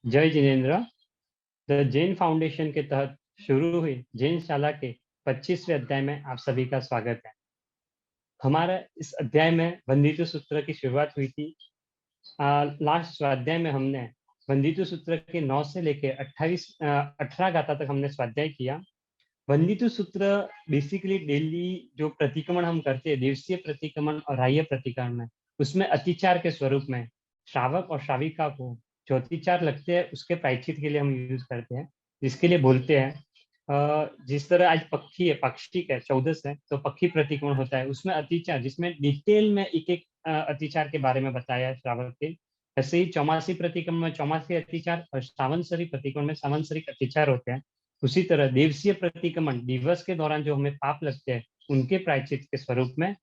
जय Jinendra. The Jain foundation के तहत शुरू हुई जैन शाला के 25वें अध्याय में आप सभी का स्वागत है। हमारा इस अध्याय में वंदितु सूत्र की शुरुआत हुई थी। लास्ट स्वाध्याय में हमने वंदितु सूत्र के 9 से लेकर 18 गाथा तक हमने स्वाध्याय किया। वंदितु सूत्र बेसिकली डेली जो प्रतिक्रमण हम करते हैं, दिवसीय प्रतिक्रमण और राह्य प्रतिक्रमण, उसमें अतिचार के स्वरूप में श्रावक और श्राविका को जो अतिचार लगते हैं उसके प्रायश्चित के लिए हम यूज करते हैं, जिसके लिए बोलते हैं जिस तरह आज पक्षी है, पाक्षिक है, 14 है, तो पक्षी प्रतिक्रमण होता है, उसमें अतिचार, जिसमें डिटेल में एक एक अतिचार के बारे में बताया है श्रावक के। ऐसे ही चौमासी प्रतिक्रमण में चौमासी अतिचार और सावंसरी प्रतिक्रमण में सावंसरिक अतिचार होते हैं। उसी तरह देवसीय प्रतिक्रमण दिवस के दौरान जो हमें पाप लगते हैं उनके प्रायश्चित के स्वरूप में,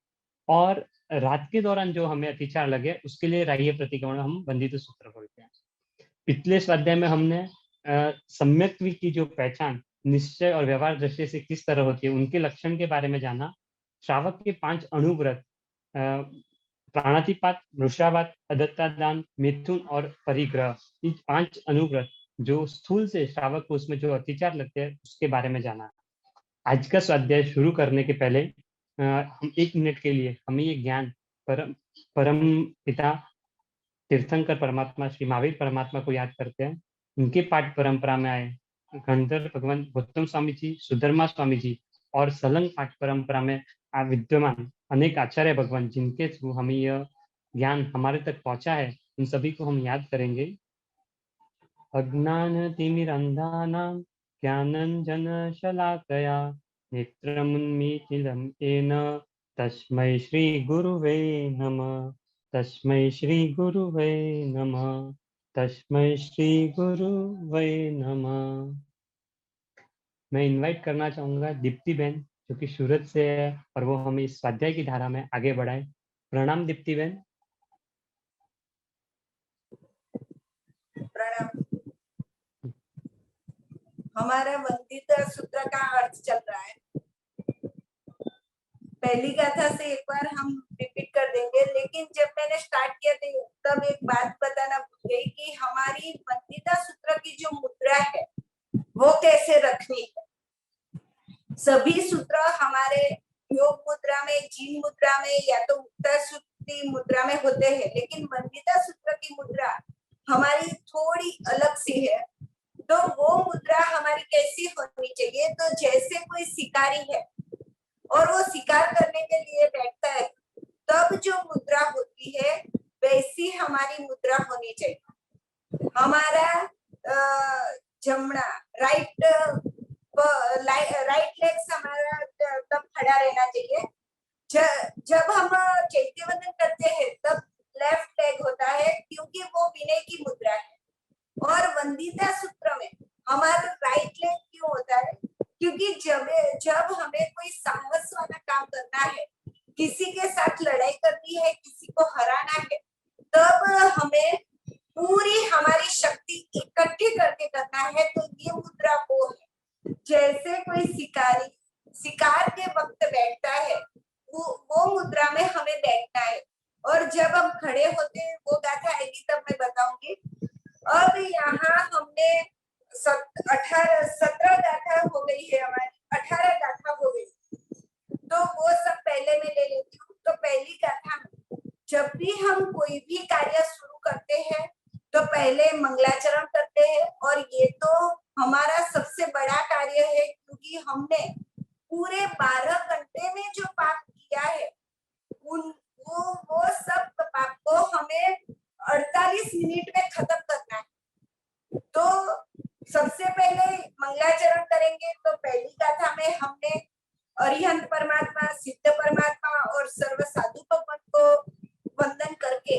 और रात के दौरान जो हमें अतिचार लगे उसके लिए राह्य प्रतिक्रमण हम वंदितु सूत्र बोलते हैं। पिछले स्वाध्याय में हमने सम्यक्त्व की जो पहचान निश्चय और व्यवहार दृष्टि से किस तरह होती है, उनके लक्षण के बारे में जाना। श्रावक के 5 अणुव्रत प्राणातिपात, मृषावात, अदत्तादान, मिथुन और परिग्रह, ये 5 अनुव्रत जो स्थूल से श्रावक को उसमें जो अतिचार लगते हैं उसके बारे में जाना। आज का स्वाध्याय शुरू करने के पहले हम 1 मिनट के लिए हमें ये ज्ञान परम पिता तीर्थंकर परमात्मा श्री महावीर परमात्मा को याद करते हैं। उनके पाठ परंपरा में आए गंधर्व भगवान गौतम स्वामी जी, सुधर्मा स्वामी जी और सलंग पाठ परंपरा में विद्यमान अनेक आचार्य भगवान, जिनके थ्रू हमें यह ज्ञान हमारे तक पहुंचा है, उन सभी को हम याद करेंगे। अज्ञान तिमिरंधानां ज्ञानंजन शलाकया नेत्रमुन्मीलितं येन तस्मै श्री गुरुवे नमः। तस्मै श्री गुरुवे नमः। तस्मै श्री गुरुवे नमः। मैं इनवाइट करना चाहूंगा दीप्ति बहन, जो कि सूरत से है और वो हमें इस स्वाध्याय की धारा में आगे बढ़ाए। प्रणाम दीप्ति बहन। प्रणाम। हमारा वंदिता सूत्र का अर्थ चल रहा है। पहली गाथा से एक बार हम रिपीट कर देंगे, लेकिन जब मैंने स्टार्ट किया तब एक बात बताना भूल गई कि हमारी वंदिता सूत्र की जो मुद्रा है वो कैसे रखनी है। सभी सूत्र हमारे योग मुद्रा में, जीन मुद्रा में या तो उत्तर सुत्ती मुद्रा में होते हैं, लेकिन वंदिता सूत्र की मुद्रा हमारी थोड़ी अलग सी है। तो वो मुद्रा हमारी कैसी होनी चाहिए, तो जैसे कोई शिकारी है और वो शिकार करने के लिए बैठता है, तब जो मुद्रा होती है वैसी हमारी मुद्रा होनी चाहिए। हमारा जमना राइट लेग हमारा तब खड़ा रहना चाहिए। जब हम चैत्यवंदन करते हैं तब लेफ्ट लेग होता है, क्योंकि वो विनय की मुद्रा है। और वंदिता सूत्र में हमारा राइट लेग क्यों होता है, क्योंकि जब हमें कोई साहस वाला काम करना है, किसी के साथ लड़ाई करनी है, किसी को हराना है, तब हमें पूरी हमारी शक्ति इकट्ठी करके करना है। तो ये मुद्रा वो है, जैसे कोई शिकारी शिकार के वक्त बैठता है, वो मुद्रा में हमें बैठना है। और जब हम खड़े होते हैं, वो गाथा आएगी तब मैं बताऊंगी। अब यहाँ हमने 17 गाथा हो गई है, हमारी 18 गाथा हो गई, तो वो सब पहले मैं ले लेती हूँ। तो पहली गाथा, जब भी हम कोई भी कार्य शुरू करते हैं तो पहले मंगलाचरण करते हैं, और ये तो हमारा सबसे बड़ा कार्य है, क्योंकि हमने पूरे 12 घंटे में जो पाप किया है वो सब पाप को हमें 48 मिनट में खत्म करना है। तो सबसे पहले मंगलाचरण करेंगे। तो पहली गाथा में हमने अरिहंत परमात्मा, सिद्ध परमात्मा और सर्व साधु भगवान को वंदन करके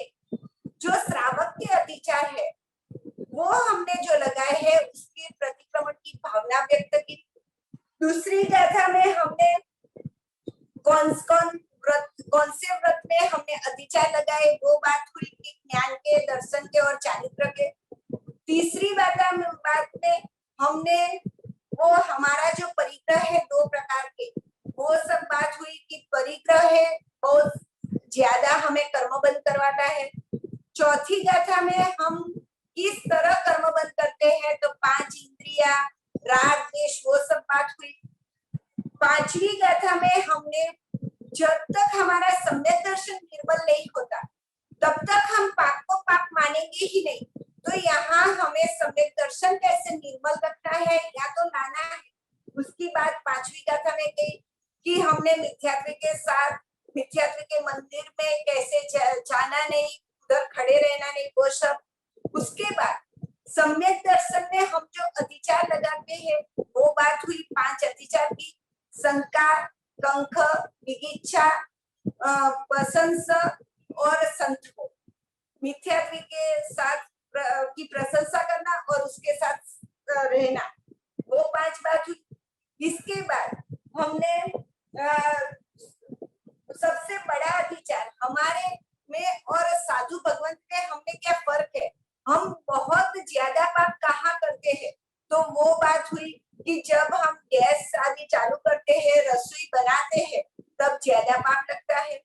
जो श्रावक के अतिचार है वो हमने जो लगाए है उसके प्रतिक्रमण की भावना व्यक्त की। दूसरी गाथा में हमने कौन से व्रत में हमने अतिचार लगाए, वो बात हुई कि ज्ञान के, दर्शन के और चारित्र के। तीसरी बात में हमने वो हमारा जो परिग्रह है 2 प्रकार के, वो सब बात हुई कि परिग्रह है बहुत ज्यादा हमें कर्मबंध करवाता है। चौथी गाथा में हम किस तरह कर्म बंद करते हैं, तो 5 इंद्रिया, राग द्वेष, वो सब बात हुई। 5वीं गाथा में हमने जब तक हमारा सम्यक दर्शन निर्मल नहीं होता तब तक हम पाप को पाप मानेंगे ही नहीं। तो यहाँ हमें सम्यक दर्शन कैसे निर्मल रखना है या तो लाना है। उसकी बात 5वीं गाथा में गई कि हमने मिथ्यात्व के साथ मिथ्यात्व के मंदिर में कैसे जाना नहीं, उधर खड़े रहना नहीं, वो सब। उसके बाद सम्यक दर्शन में हम जो अतिचार लगाते हैं वो बात हुई 5 अतिचार की, शंका, कंख, विगिच्छा, प्रशंसा और संतो। मिथ्यात्व के साथ की प्रशंसा करना और उसके साथ रहना, वो 5 बात हुई। इसके बाद हमने सबसे बड़ा विचार हमारे में और साधु भगवंत में हमें क्या फर्क है, हम बहुत ज्यादा पाप कहाँ करते हैं, तो वो बात हुई कि जब हम गैस आदि चालू करते हैं, रसोई बनाते हैं, तब ज्यादा पाप लगता है।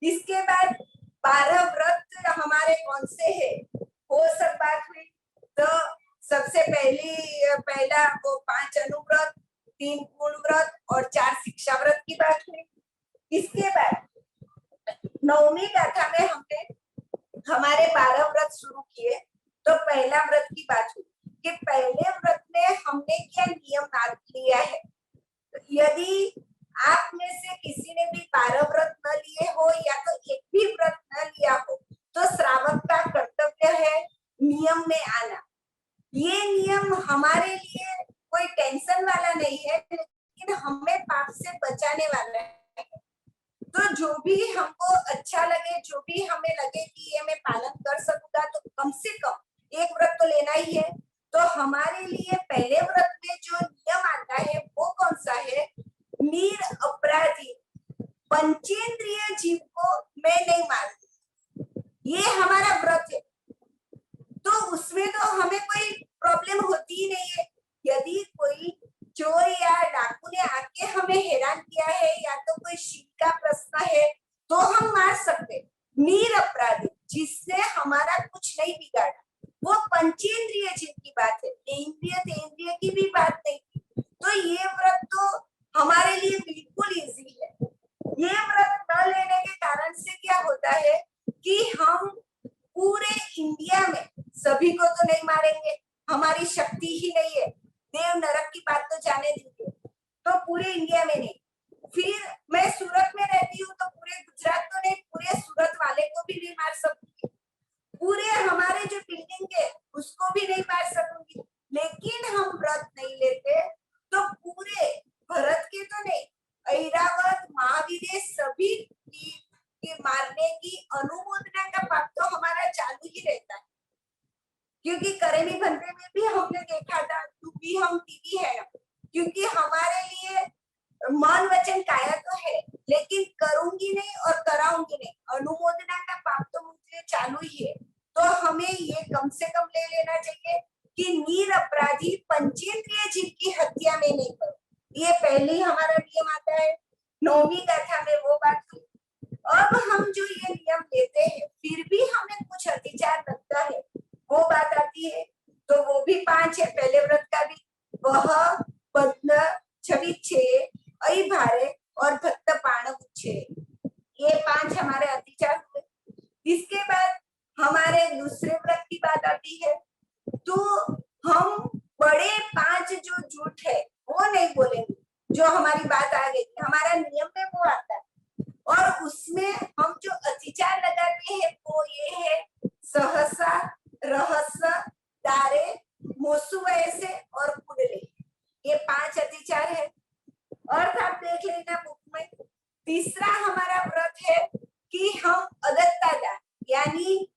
इसके बाद 12 व्रत हमारे कौन से हैं, वो सब बात हुई। तो सबसे पहला वो 5 अनुव्रत, 3 पूर्ण व्रत और 4 शिक्षा व्रत की बात हुई। इसके बाद 9वीं गाथा में हमने हमारे 12 व्रत शुरू किए। तो पहला व्रत की बात हुई कि पहले व्रत में हमने क्या नियम नाद लिया है। यदि आप में से किसी ने भी 12 व्रत न लिए हो या तो एक भी व्रत न लिया हो, तो श्रावक का कर्तव्य है नियम में आना। ये नियम हमारे लिए कोई टेंशन वाला नहीं है, लेकिन हमें पाप से बचाने वाला है। तो जो भी हमको अच्छा लगे, जो भी हमें लगे कि ये मैं पालन कर सकूंगा, तो कम से कम एक व्रत तो लेना ही है। तो हमारे लिए पहले व्रत में जो नियम आता है वो कौन सा है, नीर अपराधी, पंचेंद्रिय जीव को मैं नहीं मारती, ये हमारा व्रत है। तो उसमें तो हमें कोई प्रॉब्लम होती ही नहीं है। यदि कोई चोर या डाकू ने आके हमें हैरान किया है या तो कोई शील का प्रश्न है, तो हम मार सकते। नीर अपराधी, जिसने हमारा कुछ नहीं बिगाड़ा, वो पंचेंद्रिय जीव की बात है, इंद्रिय की भी बात नहीं। तो ये व्रत तो हमारे लिए बिल्कुल इजी है। ये व्रत न लेने के कारण से क्या होता है कि हम पूरे इंडिया में सभी को तो नहीं मारेंगे, हमारी शक्ति ही नहीं है। देव नरक की बात तो जाने दीजिए, तो पूरे इंडिया में नहीं। फिर मैं सूरत में रहती हूँ, तो पूरे गुजरात तो नहीं, पूरे सूरत वाले को भी नहीं मार सकूंगी, पूरे हमारे जो बिल्डिंग है उसको भी नहीं मार सकूंगी। लेकिन हम व्रत नहीं लेते तो पूरे भरत के तो नहीं, ऐरावत, महावीर, सभी की मारने की अनुमोदना का पाप तो हमारा चालू ही रहता है। क्योंकि करेली भंते में भी हमने देखा था, तू भी हम टीवी है, क्योंकि हमारे लिए मन वचन काया तो है, लेकिन करूंगी नहीं और कराऊंगी नहीं, अनुमोदना का पाप तो मुझे चालू ही है। तो हमें ये कम से कम ले लेना चाहिए कि नीर अपराधी पंचेंद्रिय जीव की हत्या में नहीं करो, ये पहले ही हमारा नियम आता है। 9वीं गाथा में वो बात हुई। अब हम जो ये नियम लेते हैं फिर भी हमें कुछ अतिचार लगता है, वो बात आती है। तो वो भी 5 है पहले व्रत का भी, वह बद्न, छविच्छे, अई भारे और भक्त पाण उच्छे, ये 5 हमारे अतिचार हुए। इसके बाद हमारे दूसरे व्रत की बात आती है। तो हम बड़े 5 जो झूठ है वो नहीं बोलेंगे, जो हमारी बात आ गई हमारा नियम में वो आता है। और उसमें हम जो अतिचार लगाते हैं वो ये है सहसा, रहस्य, दारे, मोसु ऐसे और कुडले, ये 5 अतिचार है। और आप देख लेना बुक में। तीसरा हमारा व्रत है कि हम अदत्ता दान, यानी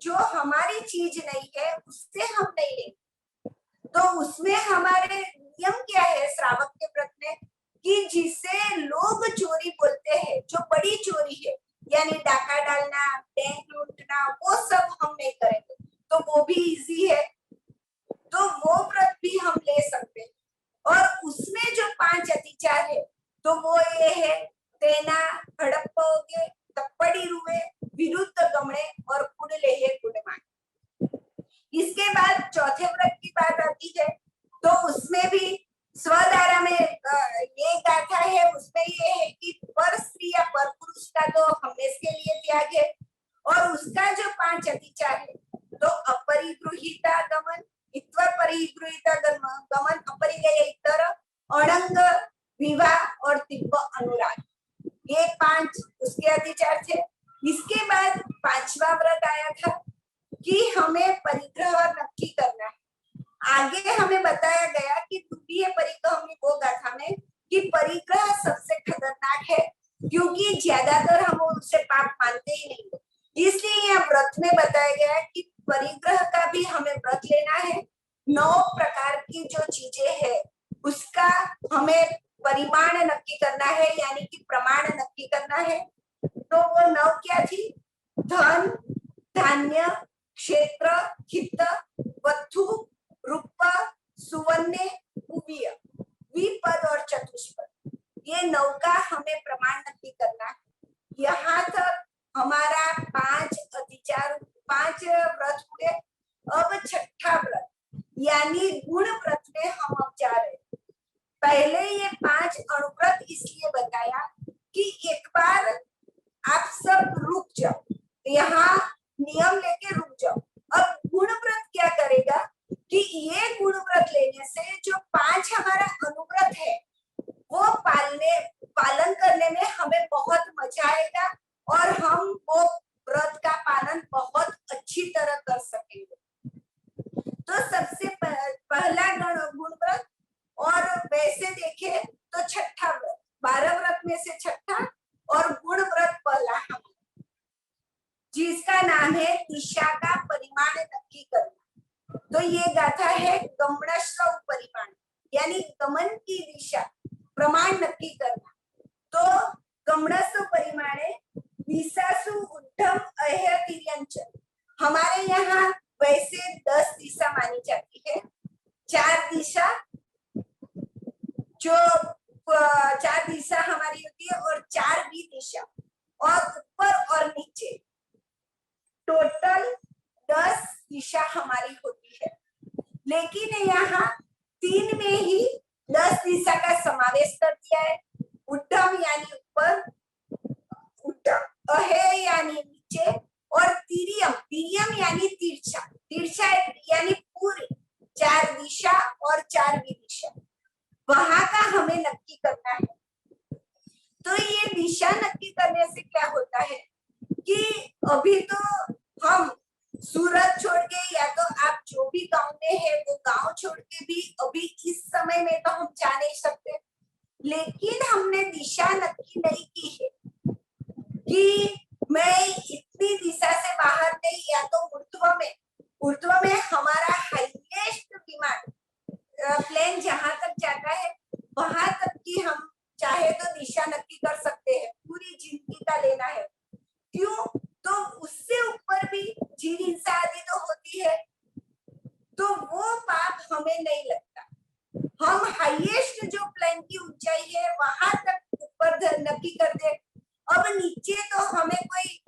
जो हमारी चीज नहीं है उससे हम नहीं लेंगे। तो उसमें हमारे नियम क्या है श्रावक के व्रत में कि जिसे लोग चोरी बोलते हैं, जो बड़ी चोरी है, यानी डाका डालना, बैंक लूटना, वो सब हम नहीं करेंगे। तो वो भी इजी है, तो वो व्रत भी हम ले सकते हैं। और उसमें जो 5 अतिचार है तो वो ये है तेना, हड़प्पोगे, तप्पड़ी रुवे, विरुद्ध गमणे और कुडले है कुडमान। इसके बाद चौथे व्रत की बात आती है, तो उसमें भी स्वधारा में ये गाथा है, उसमें ये है कि पर स्त्री या पर पुरुष का तो हमेशा के लिए त्याग है, और उसका जो 5 अतिचार है, तो अपरिगृहीता गमन, इत्वर परिगृहीता गमन, अपरिगय इतर, अणंग विवाह और तिब्ब अनुराग, ये 5 उसके अतिचार थे। इसके बाद 5वां व्रत आया था कि हमें परिग्रह नक्की करना है। आगे हमें बताया गया कि द्वितीय परिग्रह में वो गाथा में कि परिग्रह सबसे खतरनाक है, क्योंकि ज्यादातर हम उससे पाप मानते ही नहीं, इसलिए यह व्रत में बताया गया है कि परिग्रह का भी हमें व्रत लेना है। 9 प्रकार की जो चीजें है उसका हमें परिमाण नक्की करना है, यानी कि प्रमाण नक्की करना है। तो वो 9 क्या थी? धन, धान्य, क्षेत्र, हित, वस्तु, रूप, सुवर्ण, उभय, विपद और चतुष्पद, ये 9 का हमें प्रमाण नक्की करना है। यहाँ तक हमारा 5 अतिचार, 5 व्रत हुए। अब छठा व्रत यानी गुण व्रत में हम अब जा रहे हैं। पहले ये 5 अनुव्रत इसलिए बताया कि एक बार आप सब रुक जाओ, यहाँ नियम लेके रुक जाओ। अब गुण व्रत क्या करेगा कि ये गुण व्रत लेने से जो 5 हमारा अनुव्रत है वो पालन करने में हमें बहुत मजा आएगा, और हम वो व्रत का पालन बहुत अच्छी तरह कर सकेंगे। तो सबसे पहला गुण व्रत, और वैसे देखे तो छठा व्रत, 12 व्रत में से छठा और गुण व्रत पहला है, जिसका नाम है दिशा का परिमाण नक्की करना। तो ये गाथा है गमनस्व परिमाण, यानी गमन की दिशा प्रमाण नक्की करना। तो गमनस्व परिमाणे दिशासु उद्धम अह्य तिर्यंच, हमारे यहाँ वैसे 10 दिशा मानी जाती है। 4 दिशा, जो 4 दिशा हमारी होती है, और 4 भी दिशा, और ऊपर और नीचे टोटल 10 दिशा हमारी होती है। लेकिन यहाँ 3 में ही 10 दिशा का समावेश कर दिया है। उद्धम यानी ऊपर, अहे यानी नीचे, और तिर्यम, तिर्यम यानी तिरछा, तिरछा यानी पूरी 4 दिशा और 4 दिशा, वहां का हमें नक्की करना है। तो ये दिशा नक्की करने से क्या होता है कि अभी तो हम सूरत छोड़ के, या तो आप जो भी गांव में है वो गांव छोड़ के भी अभी इस समय में तो हम जा नहीं सकते, लेकिन हमने दिशा नक्की नहीं की है कि मैं इतनी दिशा से बाहर नहीं, या तो ऊर्ध्व में हमारा हाईएस्ट विमान प्लेन जहां तक जाता है वहां तक की हम चाहे तो दिशा नक्की कर सकते हैं, पूरी जिंदगी का लेना है। क्यों? तो उससे ऊपर भी जीव हिंसा आदि तो होती है, तो वो पाप हमें नहीं लगता। हम हाईएस्ट जो प्लेन की ऊंचाई है वहां तक ऊपर नक्की कर दे। अब नीचे तो हमें कोई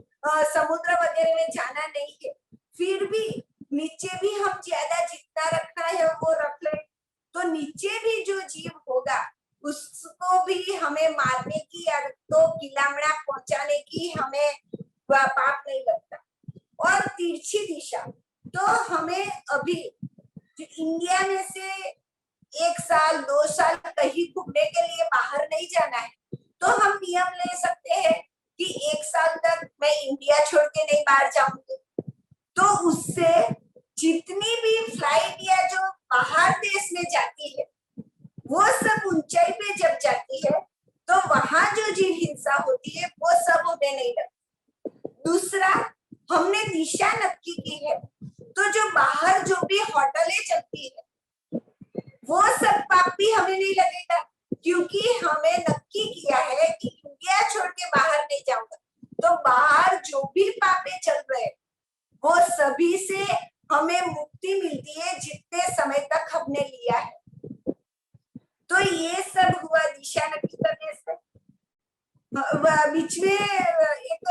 समुद्र वगैरह में जाना नहीं है, फिर भी नीचे भी हम ज्यादा जितना रखना है वो रख ले, तो नीचे भी जो जीव होगा उसको भी हमें मारने की या तो गिलामड़ा पहुंचाने की हमें पाप नहीं लगता। और तिरछी दिशा, तो हमें अभी इंडिया में से 1 साल 2 साल कहीं घूमने के लिए बाहर नहीं जाना है, तो हम नियम ले सकते हैं कि 1 साल तक मैं इंडिया छोड़ के नहीं बाहर जाऊंगी। तो उससे जितनी भी फ्लाइट या जो बाहर देश में जाती है वो सब ऊंचाई पे जब जाती है तो वहां जो जीव हिंसा होती है वो सब हमें नहीं लगती। दूसरा, हमने दिशा नक्की की है, तो जो बाहर जो भी होटलें चलती है वो सब पाप भी हमें नहीं लगेगा, क्योंकि हमें नक्की किया है कि इंडिया छोड़ के बाहर नहीं जाऊंगा। तो बाहर जो भी पापे चल रहे वो सभी से हमें मुक्ति मिलती है जितने समय तक हमने लिया है। तो ये सब हुआ दिशा नक्की करने से। बीच में एक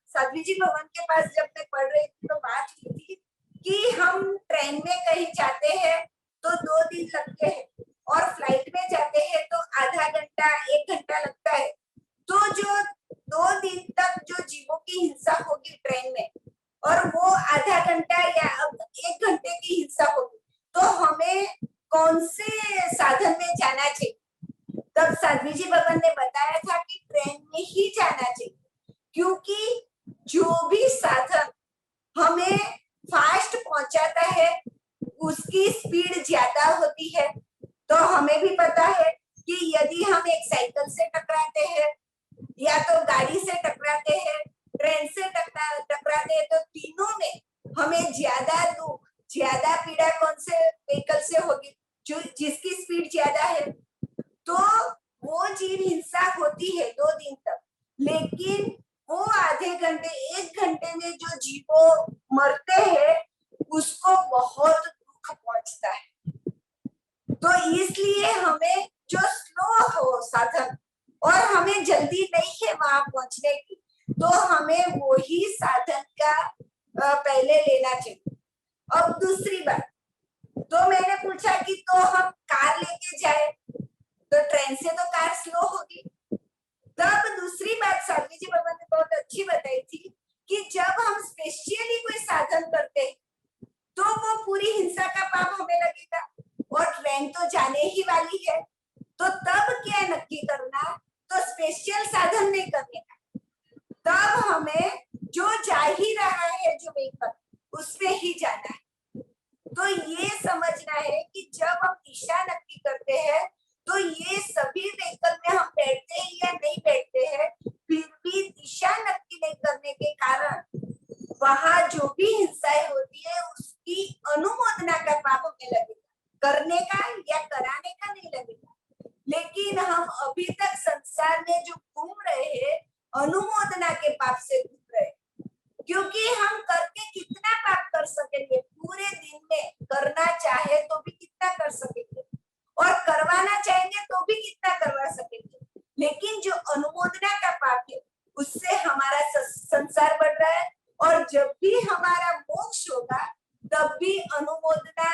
साध्वी जी भवन के पास जब मैं पढ़ रही थी तो बात हुई थी कि हम ट्रेन में कहीं जाते हैं तो 2 दिन लगते हैं और फ्लाइट में जाते हैं तो आधा घंटा 1 घंटा लगता है। तो जो 2 दिन तक जो जीवों की हिंसा होगी ट्रेन में और वो आधा घंटा या 1 घंटे की हिंसा होगी, तो हमें कौन से साधन में जाना चाहिए? तब साध्वी जी भगवान ने बताया था कि ट्रेन में ही जाना चाहिए, क्योंकि जो भी साधन हमें फास्ट पहुंचाता है उसकी स्पीड ज्यादा होती है। तो हमें भी पता है कि यदि हम एक साइकिल से टकराते हैं या तो गाड़ी से टकराते हैं, ट्रेन से टकराते हैं, तो तीनों में हमें ज्यादा दुख, ज्यादा पीड़ा कौन से व्हीकल से होगी? जो जिसकी स्पीड ज्यादा है। तो वो जीव हिंसा होती है 2 दिन तक, लेकिन वो आधे घंटे 1 घंटे में जो जीवो मरते हैं उसको बहुत दुख पहुंचता है। तो इसलिए हमें जो स्लो हो साधन और हमें जल्दी नहीं है वहां पहुंचने की, तो हमें वो ही साधन का पहले लेना चाहिए। अब दूसरी बात, तो मैंने पूछा कि तो हम कार लेके जाए तो ट्रेन से तो कार स्लो होगी। तब दूसरी बात साध्वी जी भगवान ने बहुत अच्छी बताई थी कि जब हम स्पेशली कोई साधन करते हैं तो वो पूरी हिंसा का पाप हमें लगेगा और ट्रेन तो जाने ही वाली है। तो तब क्या नक्की करना, तो स्पेशल साधन नहीं करने का, तब हमें जो जा ही रहा है जो व्हीकल उसमें ही जाना है। तो ये समझना है कि जब हम दिशा नक्की करते हैं तो ये सभी व्हीकल में हम बैठते हैं या नहीं बैठते हैं, फिर भी दिशा नक्की नहीं करने के कारण वहां जो भी हिंसाएं होती है उसकी अनुमोदना का पाप हमें लगेगा, करने का या कराने का नहीं लगेगा। लेकिन हम अभी तक संसार में जो घूम रहे हैं अनुमोदना के पाप से घूम रहे, क्योंकि हम करके कितना पाप कर सकेंगे? पूरे दिन में करना चाहे तो भी कितना कर सकेंगे और करवाना चाहेंगे तो भी कितना करवा सकेंगे। लेकिन जो अनुमोदना का पाप है उससे हमारा संसार बढ़ रहा है और जब भी हमारा मोक्ष होगा तब भी अनुमोदना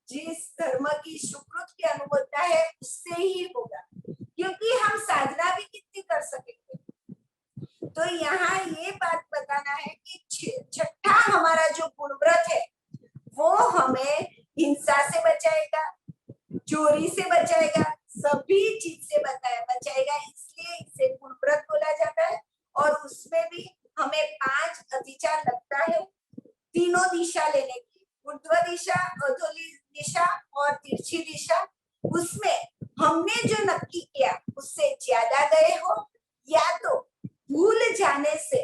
जिस धर्म की सुकृत की अनुमोदना है उससे ही होगा, क्योंकि हम साधना भी कितनी कर सकेंगे। तो यहाँ ये बात बताना है कि छठा हमारा जो गुणव्रत है वो हमें हिंसा से बचाएगा, चोरी से बचाएगा, सभी चीज से बचाएगा, इसलिए इसे गुणव्रत बोला जाता है। और उसमें भी हमें 5 अतिचार लगता है, तीनों दिशा लेने की, ऊर्ध्व दिशा, अधोली दिशा और तिरछी दिशा। उसमें हमने जो नक्की किया उससे ज्यादा गए हो या तो भूल जाने से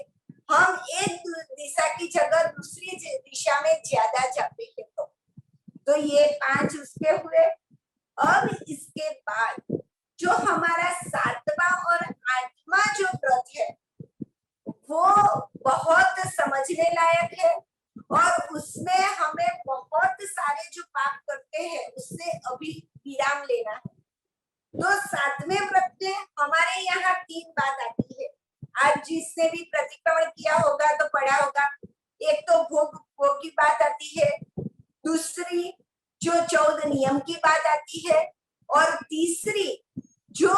हम एक दिशा की जगह दूसरी दिशा में ज्यादा जाते हैं। तो ये 5 उसके हुए। अब इसके बाद जो हमारा 7वां और 8वां जो व्रत है वो बहुत समझने लायक है और उसमें हमें बहुत सारे जो पाप करते हैं उससे अभी विराम लेना है। तो 7वें व्रत में हमारे यहाँ 3 बात आती है। आज जिसने भी प्रतिक्रमण किया होगा तो पढ़ा होगा। एक तो भोग की बात आती है, दूसरी जो 14 नियम की बात आती है और तीसरी जो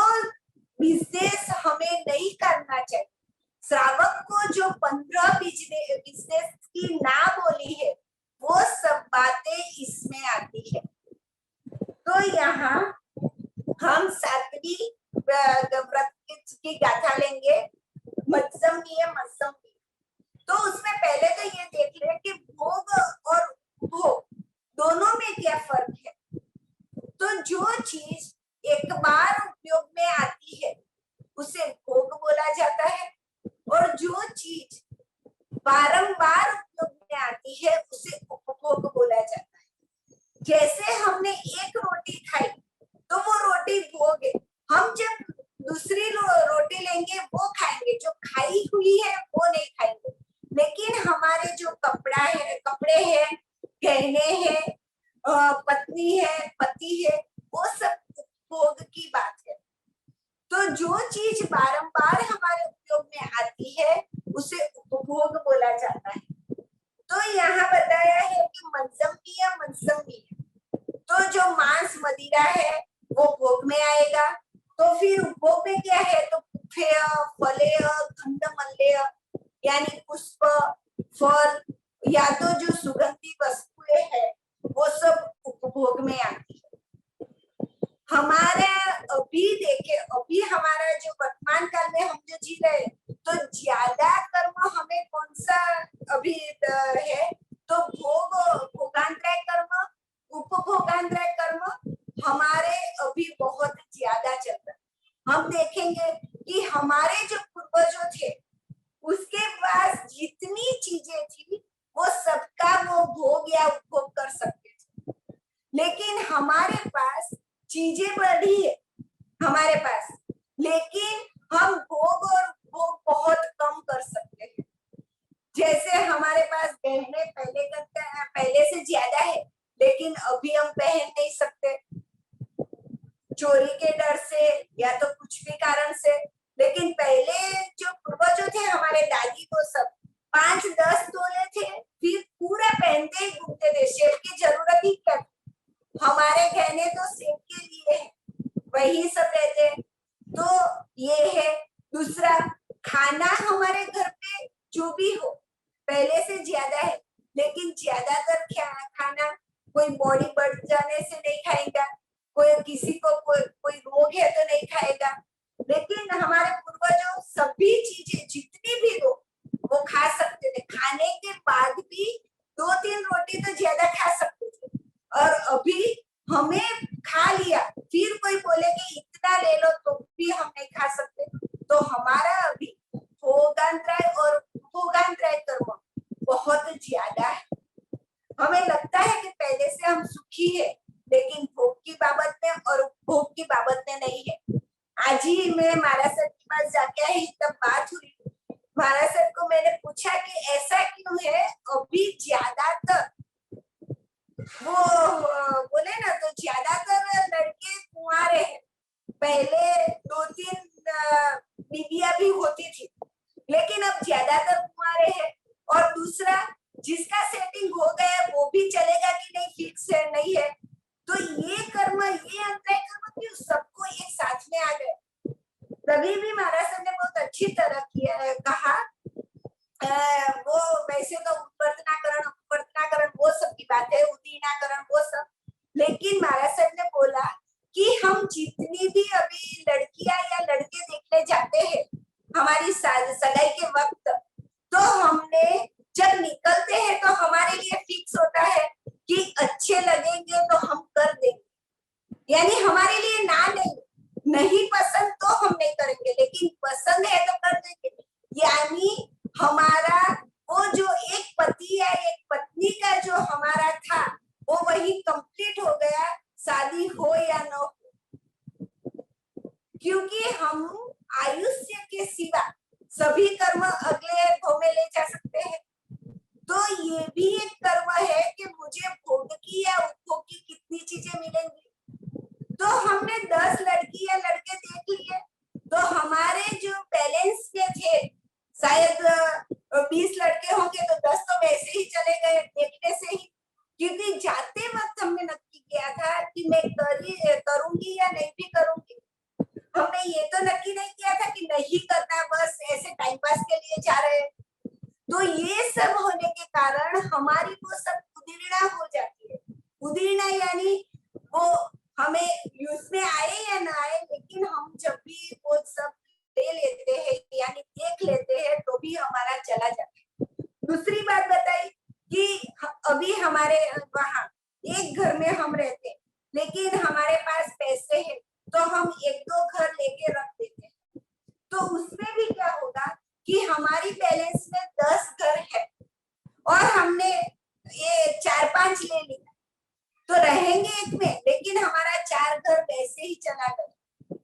बिजनेस हमें नहीं करना चाहिए। श्रावक को जो 15 बिजनेस की ना बोली है वो सब बातें इसमें आती है। तो यहाँ हम 7वीं व्रत की गाथा लेंगे, मत्सम नियम मत्सम नियम। तो उसमें पहले तो ये देख ले कि भोग और उपभोग दोनों में क्या फर्क है। तो जो चीज एक बार उपयोग में आती है उसे भोग बोला जाता है और जो चीज बारंबार उपयोग में आती है उसे उपभोग बोला जाता है। जैसे हमने एक रोटी खाई तो वो रोटी भोग है, हम जब दूसरी रोटी लेंगे वो खाएंगे, जो खाई हुई है वो नहीं खाएंगे। लेकिन हमारे जो कपड़े हैं, गहने हैं, पत्नी है, पति है, वो सब उपभोग की बात है। तो जो चीज बारंबार हमारे उपयोग में आती है उसे उपभोग बोला जाता है। तो यहाँ बताया है कि मंजम्मीय मनसम्मीय, तो जो मांस मदिरा है वो भोग में आएगा। तो फिर उपभोग में क्या है, तो पुष्पेय, फलेय, गंधमल्लेय यानी पुष्प, फल या तो जो सुगंधी वस्तुएं है वो सब उपभोग में आती है। हमारा अभी देखे, अभी हमारा जो वर्तमान काल में हम जो जी रहे हैं, तो ज्यादा कर्म हमें कौन सा अभी है, तो भोगांतराय कर्म, उपभोगांतराय कर्म हमारे अभी बहुत ज्यादा चल रहा है। हम देखेंगे कि हमारे जो पूर्वजों थे उसके पास जितनी चीजें थी वो सबका वो भोग या उपभोग कर सकते थे, लेकिन हमारे पास चीजें बढ़ी है हमारे पास, लेकिन हम भोग और उपभोग बहुत कम कर सकते हैं। जैसे हमारे पास गहने पहले से ज्यादा है, लेकिन अभी हम पहन नहीं सकते, चोरी के डर से या तो कुछ भी कारण से। लेकिन पहले जो पूर्वजों थे हमारे दादी, वो सब 5-10 तोले थे, फिर पूरा पहनते ही घूमते थे, शेप की जरूरत ही क्या थी, हमारे गहने तो शेप के लिए है, वही सब रहते हैं। तो ये है। दूसरा, खाना हमारे घर पे जो भी हो पहले से ज्यादा है, लेकिन ज्यादातर खाना कोई बॉडी बढ़ जाने से नहीं खाएगा, कोई किसी को कोई रोग है तो नहीं खाएगा, लेकिन हमारे पूर्वजों सभी चीजें जितनी भी हो वो खा सकते थे, खाने के बाद भी 2-3 रोटी तो ज्यादा खा सकते थे। और अभी हमें खा लिया, फिर कोई बोले कि इतना ले लो तो भी हम नहीं खा सकते। तो हमारा अभी भोगांतराय और उपभोगांतराय कर्म बहुत ज्यादा है। हमें लगता है कि पहले से हम सुखी है, लेकिन भोग की बाबत में और उपभोग की बाबत में नहीं है। आज ही मैं महाराज सर के पास जाके आई, तब बात हुई, महाराज सर को मैंने पूछा कि ऐसा क्यों है, अभी ज्यादातर वो बोले ना, तो ज्यादातर लड़के कुंवारे हैं। पहले 2-3 बीबियां भी होती थी, लेकिन अब ज्यादातर कुंवारे हैं। और दूसरा, जिसका सेटिंग हो गया वो भी चलेगा कि नहीं फिक्स है नहीं है। तो ये कर्म, ये अंतराय कर्म क्यों सबको एक साथ में आ गए। तभी भी महाराज सर ने बहुत अच्छी तरह किया कहा, वो वैसे तो उपवर्तनाकरण वो सब की बात है, उदीनाकरण वो सब, लेकिन महाराज सर ने बोला कि हम जितनी भी अभी लड़कियां या लड़के देखने जाते हैं हमारी सगाई के वक्त, तो हमने जब निकलते हैं तो हमारे लिए फिक्स होता है कि अच्छे लगेंगे तो हम कर देंगे, यानी हमारे लिए ना नहीं पसंद तो हम नहीं करेंगे, लेकिन पसंद है तो कर देंगे। यानी हमारा वो जो एक पति या एक पत्नी का जो हमारा था वो वही कंप्लीट हो गया, शादी हो या न हो, क्योंकि हम आयुष्य के सिवा सभी कर्म अगले भोग में ले जा सकते हैं। तो ये भी एक कर्म है कि मुझे भोग की या उपभोग की कितनी चीजें मिलेंगी। तो हमने 10 लड़की या लड़के देख लिए, तो हमारे जो बैलेंस में थे शायद 20 लड़के होंगे, तो 10 तो वैसे ही चले गए देखने से ही, क्योंकि जाते वक्त हमने नक्की किया था कि मैं करूंगी या नहीं भी करूंगी। हमने ये तो नक्की नहीं किया था कि नहीं करना, बस ऐसे टाइम पास के लिए जा रहे हैं। तो ये सब होने के कारण हमारी वो सब उदीर्णा हो जाती है। उदीर्णा यानी वो हमें यूज में आए या ना आए, लेकिन हम जब भी वो सब ले लेते हैं यानी देख लेते हैं तो भी हमारा चला जाता है। दूसरी बात बताई कि अभी हमारे वहां एक घर में हम रहते, लेकिन हमारे पास पैसे हैं तो हम 1-2 घर लेके रख देते हैं। तो उसमें भी क्या होगा कि हमारी बैलेंस में 10 घर है और हमने ये 4-5 ले लिया, तो रहेंगे एक में, लेकिन हमारा 4 घर वैसे ही चला गया,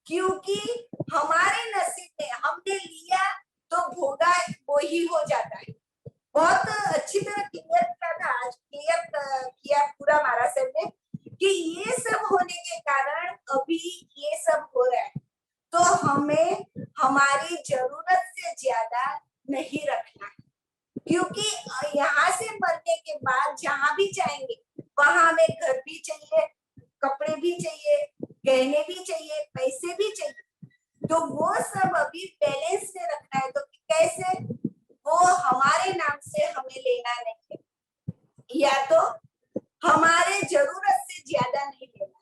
क्योंकि हमारे नसीब में हमने लिया तो भोगा वो ही हो जाता है। बहुत अच्छी तरह क्लियर किया था, आज क्लियर किया पूरा महाराज सर ने कि ये सब होने के कारण अभी ये सब हो रहा है। तो हमें हमारी जरूरत से ज्यादा नहीं रखना है, क्योंकि यहाँ से मरने के बाद जहां भी जाएंगे वहां हमें घर भी चाहिए, कपड़े भी चाहिए, गहने भी चाहिए, पैसे भी चाहिए। तो वो सब अभी बैलेंस में रखना है। तो कैसे? वो हमारे नाम से हमें लेना नहीं है, या तो हमारे जरूरत से ज्यादा नहीं लेना।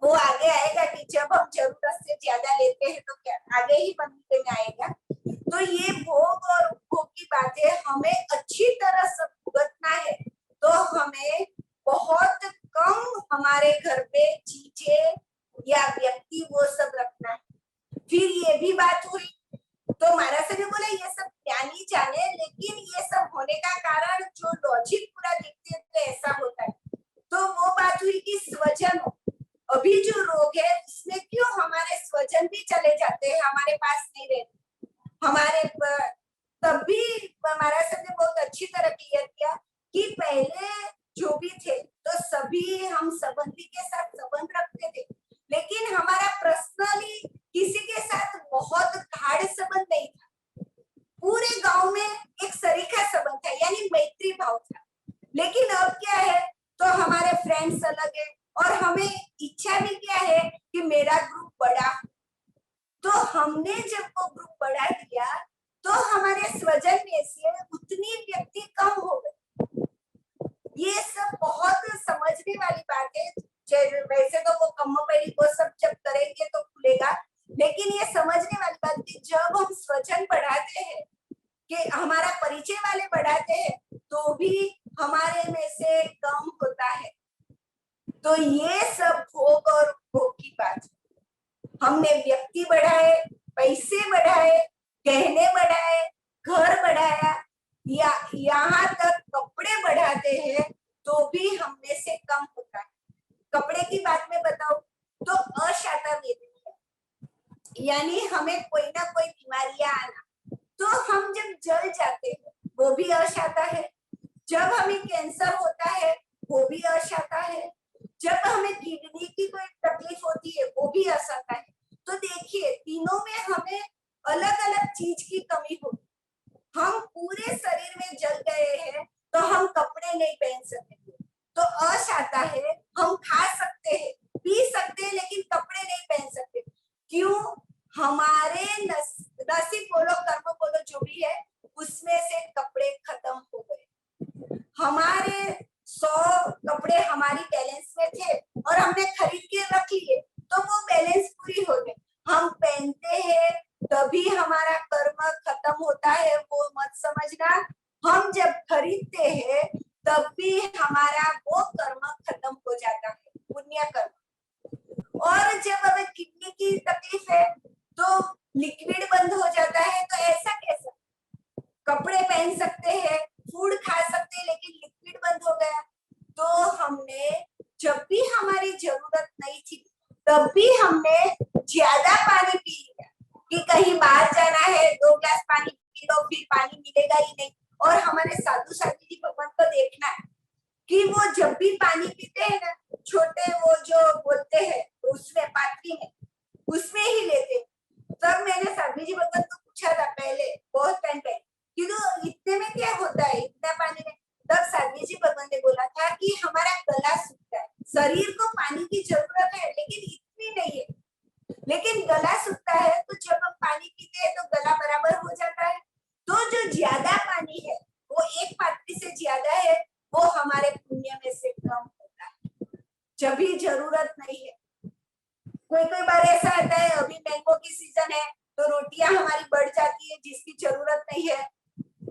वो आगे आएगा कि जब हम जरूरत से ज्यादा लेते हैं तो क्या आगे ही बनते में आएगा। तो ये भोग और उपभोग की बातें हमें अच्छी तरह से भुगतना है। तो हमें बहुत कम हमारे घर पे चीजें या व्यक्ति वो सब रखना है। फिर ये भी बात हुई तो महाराज ने बोला ये सब ज्ञानी जाने, लेकिन ये सब होने का कारण जो लॉजिक पूरा देखते हैं तो ऐसा होता है। तो वो बात हुई कि स्वजन, अभी जो रोग है उसमें क्यों हमारे स्वजन भी चले जाते हैं, हमारे पास नहीं रहते हमारे तब भी महाराज ने बहुत अच्छी तरह क्लियर किया कि पहले जो भी थे तो सभी हम संबंधी के साथ संबंध रखते थे, लेकिन हमारा पर्सनली किसी के साथ बहुत गाढ़ संबंध नहीं था। पूरे गांव में एक सरीखा संबंध था, यानी मैत्री भाव था। लेकिन अब क्या है, तो हमारे फ्रेंड्स अलग है और हमें इच्छा भी क्या है कि मेरा ग्रुप बड़ा। तो हमने जब वो ग्रुप बढ़ा दिया तो हमारे स्वजन में से उतनी व्यक्ति कम हो गए। ये सब बहुत समझने वाली बात है। वैसे तो वो कम पड़ी वो सब जब करेंगे तो खुलेगा, लेकिन ये समझने वाली बात कि जब हम स्वजन बढ़ाते हैं, कि हमारा परिचय वाले बढ़ाते हैं, तो भी हमारे में से कम होता है। तो ये सब भोग और उपभोग की बात। हमने व्यक्ति बढ़ाए, पैसे बढ़ाए, गहने बढ़ाए, घर बढ़ाया, या यहाँ तक कपड़े बढ़ाते हैं तो भी हम में से कम होता है। कपड़े की बात में बताऊं तो अशाता वेदनी है, यानी हमें कोई ना कोई बीमारियां आना, तो हम जब जल जाते हैं वो भी अशाता है। जब हमें कैंसर होता है वो भी अशाता है। जब हमें किडनी की कोई तकलीफ होती है वो भी अशाता है। तो देखिए तीनों में हमें अलग अलग चीज की कमी होगी। हम पूरे शरीर में जल गए हैं तो हम कपड़े नहीं पहन सकते, तो अशाता है। हम खा सकते हैं, पी सकते हैं, लेकिन कपड़े नहीं पहन सकते। क्यों? हमारे नसीब बोलो, कर्म बोलो, जो भी है उसमें से कपड़े खत्म हो गए। हमारे 100 कपड़े हमारी बैलेंस में थे और हमने खरीद के रख लिए, तो वो बैलेंस पूरी हो गई। हम पहनते हैं तभी हमारा कर्म खत्म होता है, वो मत समझना। हम जब खरीदते हैं तब भी हमारा वो कर्म खत्म हो जाता है, पुण्य कर्म। और जब हमें किडनी की तकलीफ है तो लिक्विड बंद हो जाता है, तो ऐसा कैसा? कपड़े पहन सकते हैं, फूड खा सकते हैं, लेकिन लिक्विड बंद हो गया। तो हमने जब भी हमारी जरूरत नहीं थी तब भी हमने ज्यादा पानी पी लिया कि कहीं बाहर जाना है 2 ग्लास पानी पी लो, फिर पानी मिलेगा ही नहीं। और हमारे साधु साथी जी भगवान को देखना है कि वो जब भी पानी पीते हैं ना, छोटे वो जो बोलते हैं उसमें पात्री में उसमें ही लेते। तब मैंने साधु जी भगवान को पूछा था पहले, बहुत टाइम पहले, कि तो इतने में क्या होता है, इतना पानी में? तब साधु जी भगवान ने बोला था कि हमारा गला सूखता है, शरीर को पानी की जरूरत है लेकिन इतनी नहीं है, लेकिन गला सूखता है। तो जब हम पानी पीते हैं तो गला बराबर हो जाता है। तो जो ज्यादा पानी है वो एक पात्री से ज्यादा है, वो हमारे पुण्य में से कम होता है, जब भी जरूरत नहीं है। कोई कोई बार ऐसा आता है, अभी मैंगो की सीजन है तो रोटियां हमारी बढ़ जाती है जिसकी जरूरत नहीं है।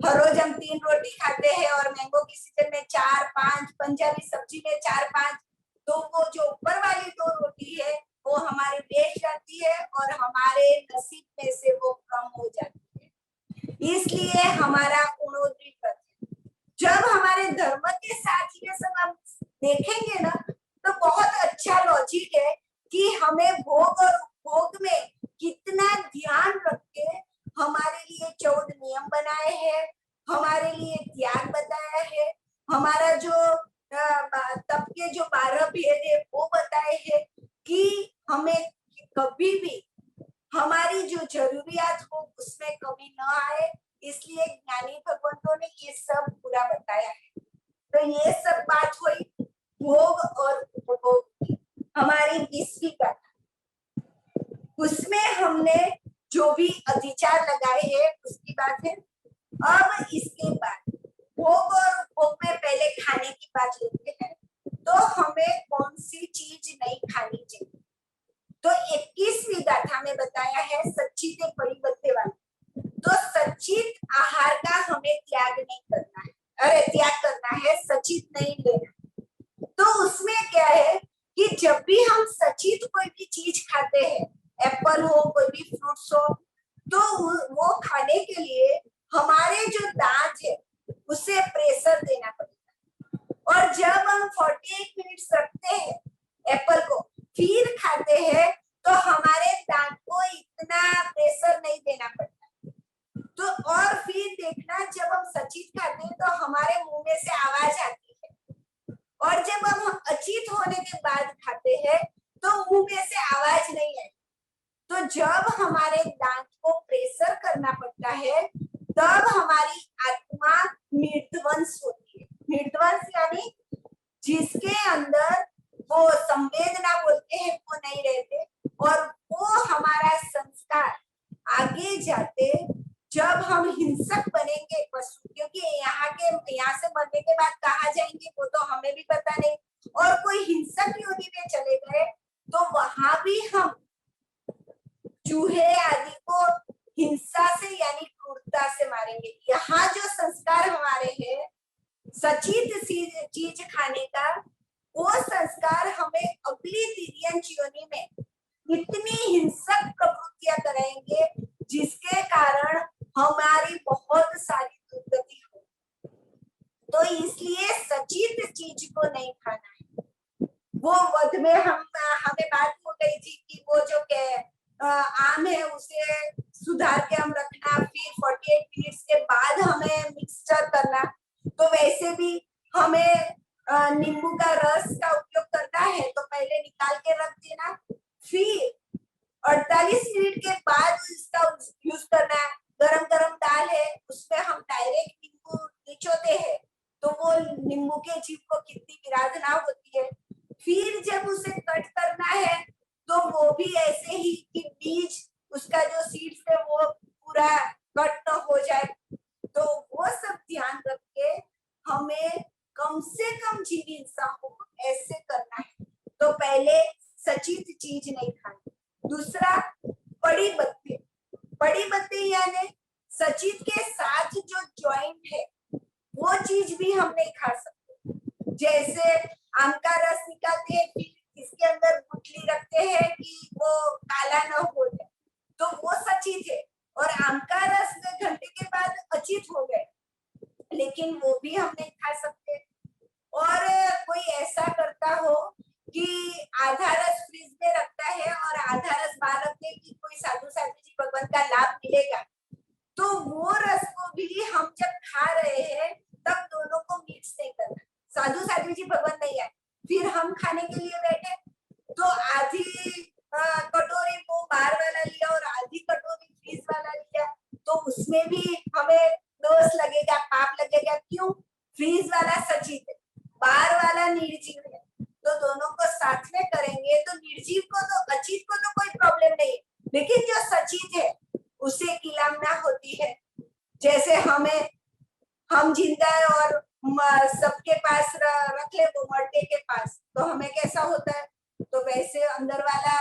हर रोज हम 3 रोटी खाते हैं और मैंगो की सीजन में 4-5, पंजाबी सब्जी में 4-5, तो वो जो ऊपर वाली 2 रोटी है वो हमारी बेच जाती है और हमारे नसीब में से वो कम हो जाती है। इसलिए हमारा गुणोदरी करते, जब हमारे धर्म के साथ ये सब हम देखेंगे ना, तो बहुत अच्छा लॉजिक है कि हमें भोग और उपभोग में कितना ध्यान रख के हमारे लिए 14 नियम बनाए हैं, हमारे लिए त्याग बताया है, हमारा जो तप के जो 12 भेद है वो बताए हैं, कि हमें कभी भी हमारी जो जरूरियात हो उसमें कमी न आए, इसलिए ज्ञानी भगवंतों ने ये सब पूरा बताया है। तो ये सब बात हुई भोग और उपभोग की। हमारी 20वीं कथा, उसमें हमने जो भी अधिचार लगाए हैं उसकी बात है। अब इसके बाद भोग और उपभोग में पहले खाने की बात लेते हैं। तो हमें कौन सी चीज नहीं खानी चाहिए। तो 21वीं गाथा में बताया है सच्चित परिबद्धे वाला। तो सच्चित आहार का हमें त्याग नहीं करना है, अरे त्याग करना है, सचित नहीं लेना। तो उसमें क्या है कि जब भी हम सचित कोई भी चीज खाते हैं, एप्पल हो, कोई भी फ्रूट्स हो, तो वो खाने के लिए हमारे जो दांत है उसे प्रेशर देना पड़ेगा। और जब हम 48 मिनट्स रखते हैं एप्पल को, फिर खाते हैं, तो हमारे दांत को इतना प्रेशर नहीं देना पड़ता। तो और फिर देखना, जब हम सचित खाते हैं तो हमारे मुंह में से आवाज आती है, और जब हम अचित होने के बाद खाते हैं तो मुंह में से आवाज नहीं आती। तो जब हमारे दांत को प्रेशर करना पड़ता है, तब हमारी आत्मा निर्ध्वंस होती है। निर्ध्वंस यानी जिसके अंदर वो संवेदना बोलते हैं वो नहीं रहते, और वो हमारा संस्कार आगे जाते जब हम हिंसक बनेंगे पशु, क्योंकि यहाँ से मरने के बाद कहाँ जाएंगे वो तो हमें भी पता नहीं, और कोई हिंसक योनि में चले गए तो वहां भी हम चूहे आदि को हिंसा से यानी क्रूरता से मारेंगे। यहाँ जो संस्कार हमारे हैं सचित चीज खाने का, वो संस्कार हमें अगली तिर्यन योनि में इतनी हिंसक प्रवृत्तियां कराएंगे जिसके कारण हमारी बहुत सारी दुर्गति हो। तो इसलिए सचित चीज को नहीं खाना है। वो वध में हमें बात हो गई थी कि वो जो आम है उसे सुधार के हम रखना, फिर 48 मिनट्स के बाद हमें मिक्सचर करना। तो वैसे भी हमें नींबू का रस का उपयोग करना है तो पहले निकाल के रख देना, फिर 48 मिनट के बाद इसका यूज करना है। गरम गरम दाल है उसमें हम डायरेक्ट नींबू निचोते हैं तो वो नींबू के जीभ को कितनी विराधना होती है। फिर जब उसे कट करना है तो वो भी ऐसे ही कि बीज उसका जो सीड्स है वो पूरा कट न हो जाए। तो वो सब ध्यान रख के हमें कम से कम जीव हिंसा हो ऐसे करना है। तो पहले सचित चीज नहीं खानी। दूसरा बड़ी बत्ती, बड़ी बत्ती यानी सचित के साथ जो ज्वाइंट है वो चीज भी हम नहीं खा सकते। जैसे आम का रस निकालते हैं फिर इसके अंदर गुठली रखते हैं कि वो काला न हो जाए, तो वो सचित है, और आम का रस 2 घंटे के बाद अचित हो गए, लेकिन वो भी हम नहीं खा सकते। और कोई ऐसा करता हो कि आधा रस फ्रिज में रखता है और आधा रस बाहर रखते कि कोई साधु साधु जी भगवान का लाभ मिलेगा, तो वो रस को भी हम जब खा रहे हैं तब दोनों को मिक्स नहीं करना। साधु साधु जी भगवान नहीं आए, फिर हम खाने के लिए बैठे तो आधी कटोरी वो बाहर वाला लिया और आधी कटोरी फ्रीज वाला लिया, तो उसमें भी हमें दोष लगेगा, पाप लगेगा। क्यों? फ्रीज वाला सचित है, बाहर वाला निर्जीव है, तो दोनों को साथ में करेंगे तो निर्जीव को तो अचित को तो कोई प्रॉब्लम नहीं है, लेकिन जो सचित है उसे किलामना होती है। जैसे हम जिंदा है और सबके पास रख ले वो मरते के पास, तो हमें कैसा होता है? तो वैसे अंदर वाला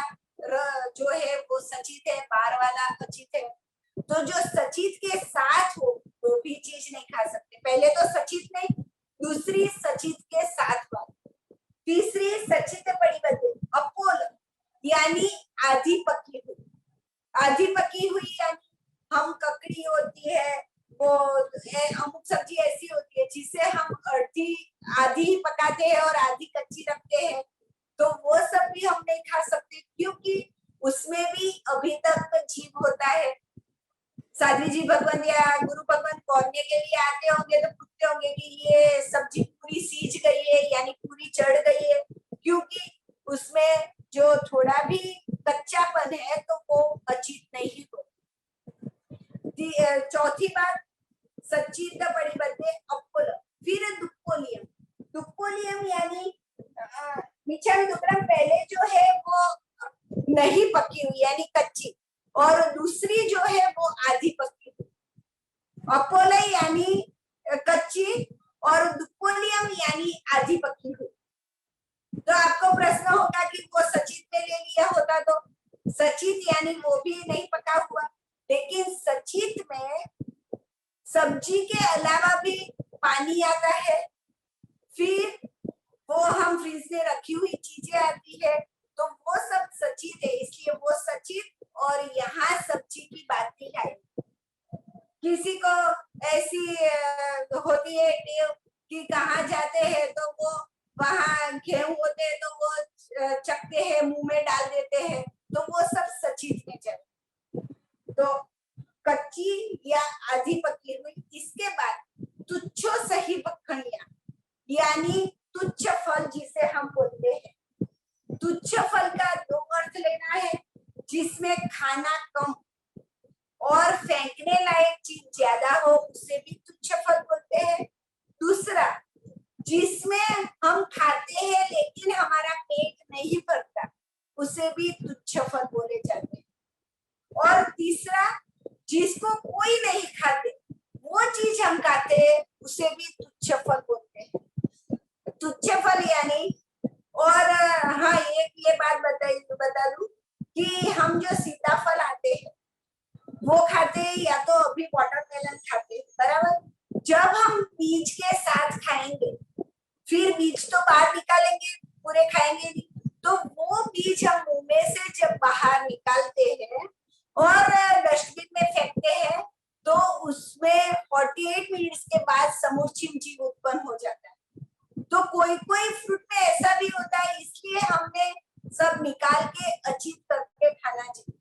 जो है वो सचित है, बाहर वाला अचित है। तो जो सचित के साथ हो वो भी चीज नहीं खा सकते। पहले तो सचित नहीं, दूसरी सचित के साथ वाली, तीसरी सचित परिबद्धे अपोल यानी आधी पकी हुई। आधी पकी हुई यानी हम ककड़ी होती है, वो अमुक सब्जी ऐसी होती है जिसे हम आधी पकाते हैं और आधी कच्ची रखते हैं, तो वो सब भी हम नहीं खा सकते क्योंकि उसमें भी अभी तक जीव होता है। साध्वी जी भगवान या गुरु भगवान पौधने के लिए आते होंगे तो पूछते होंगे कि ये सब्जी पूरी सीज गई है यानी पूरी चढ़ गई है, क्योंकि उसमें जो थोड़ा भी कच्चापन है तो वो अचित नहीं होता। चौथी बात सचित बड़ी बदे अपोल, फिर दुक्कोलियम। दुक्कोलियम यानी मिचम दुकड़म पहले जो है वो नहीं पकी हुई यानी कच्ची, और दूसरी जो है वो आधी पकी हुई। अपोले यानी कच्ची और दुक्कोलियम यानी आधी पकी हुई। तो आपको प्रश्न होगा कि वो सचित में ले लिया होता तो, सचित यानी वो भी नहीं पका हुआ, लेकिन सचित में सब्जी के अलावा भी पानी आता है, फिर वो हम फ्रिज में रखी हुई चीजें आती है, तो वो सब सचित है, इसलिए वो सचित। और यहाँ सब्जी की बात नहीं आई। किसी को ऐसी होती है कि कहाँ जाते हैं तो वो वहां गेहूं होते हैं तो वो चखते हैं, मुंह में डाल देते हैं, तो वो सब सचित में चले। तो कच्ची या आधी पकी हुई। इसके बाद तुच्छो सही बखणिया यानी तुच्छ फल जिसे हम बोलते हैं। तुच्छ फल का दो अर्थ लेना है, जिसमें खाना कम और फेंकने लायक चीज ज्यादा हो उसे भी तुच्छ फल बोलते हैं। दूसरा, जिसमें हम खाते हैं लेकिन हमारा पेट नहीं भरता उसे भी तुच्छ फल बोले जाते हैं। और तीसरा, जिसको कोई नहीं खाते वो चीज हम खाते हैं उसे भी तुच्छ फल बोलते हैं। तुच्छ फल यानी, और हाँ एक ये बात बता दूं कि हम जो सीताफल आते हैं वो खाते हैं या तो अभी वाटरमेलन खाते हैं, बराबर। जब हम बीज के साथ खाएंगे, फिर बीज तो बाहर निकालेंगे, पूरे खाएंगे नहीं, तो वो बीज हम मुंह में से जब बाहर निकालते हैं और डस्टबिन में फेंकते हैं तो उसमें 48 मिनट्स के बाद समूचिम जीव उत्पन्न हो जाता है। तो कोई कोई फ्रूट में ऐसा भी होता है, इसलिए हमने सब निकाल के अचित करके खाना चाहिए।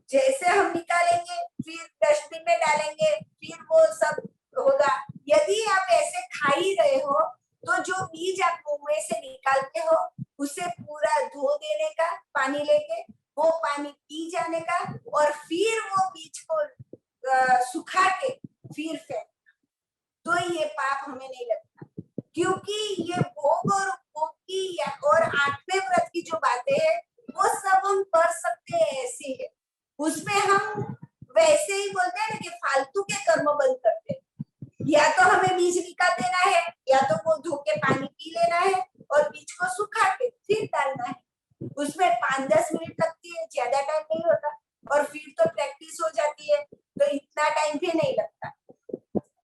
जैसे हम निकालेंगे फिर डस्टबिन में डालेंगे, फिर वो सब होगा। यदि आप ऐसे खा ही रहे हो तो जो बीज आप मुंह में से निकालते हो उसे पूरा धो देने का पानी लेके, वो पानी पी जाने का, और फिर वो बीज को सुखा के फिर फेंकना। तो ये पाप हमें नहीं लगता, क्योंकि ये भोग और उपभोग की और 8वें व्रत की जो बातें हैं वो सब हम कर सकते हैं, ऐसी है। उसमें हम वैसे ही बोलते हैं ना कि फालतू के कर्म बंद करते हैं। या तो हमें बीज निकाल देना है, या तो वो धो के पानी पी लेना है और बीज को सुखा के फिर डालना है। उसमें 5-10 मिनट लगती है, ज्यादा टाइम नहीं होता, और फिर तो प्रैक्टिस हो जाती है तो इतना टाइम भी नहीं लगता।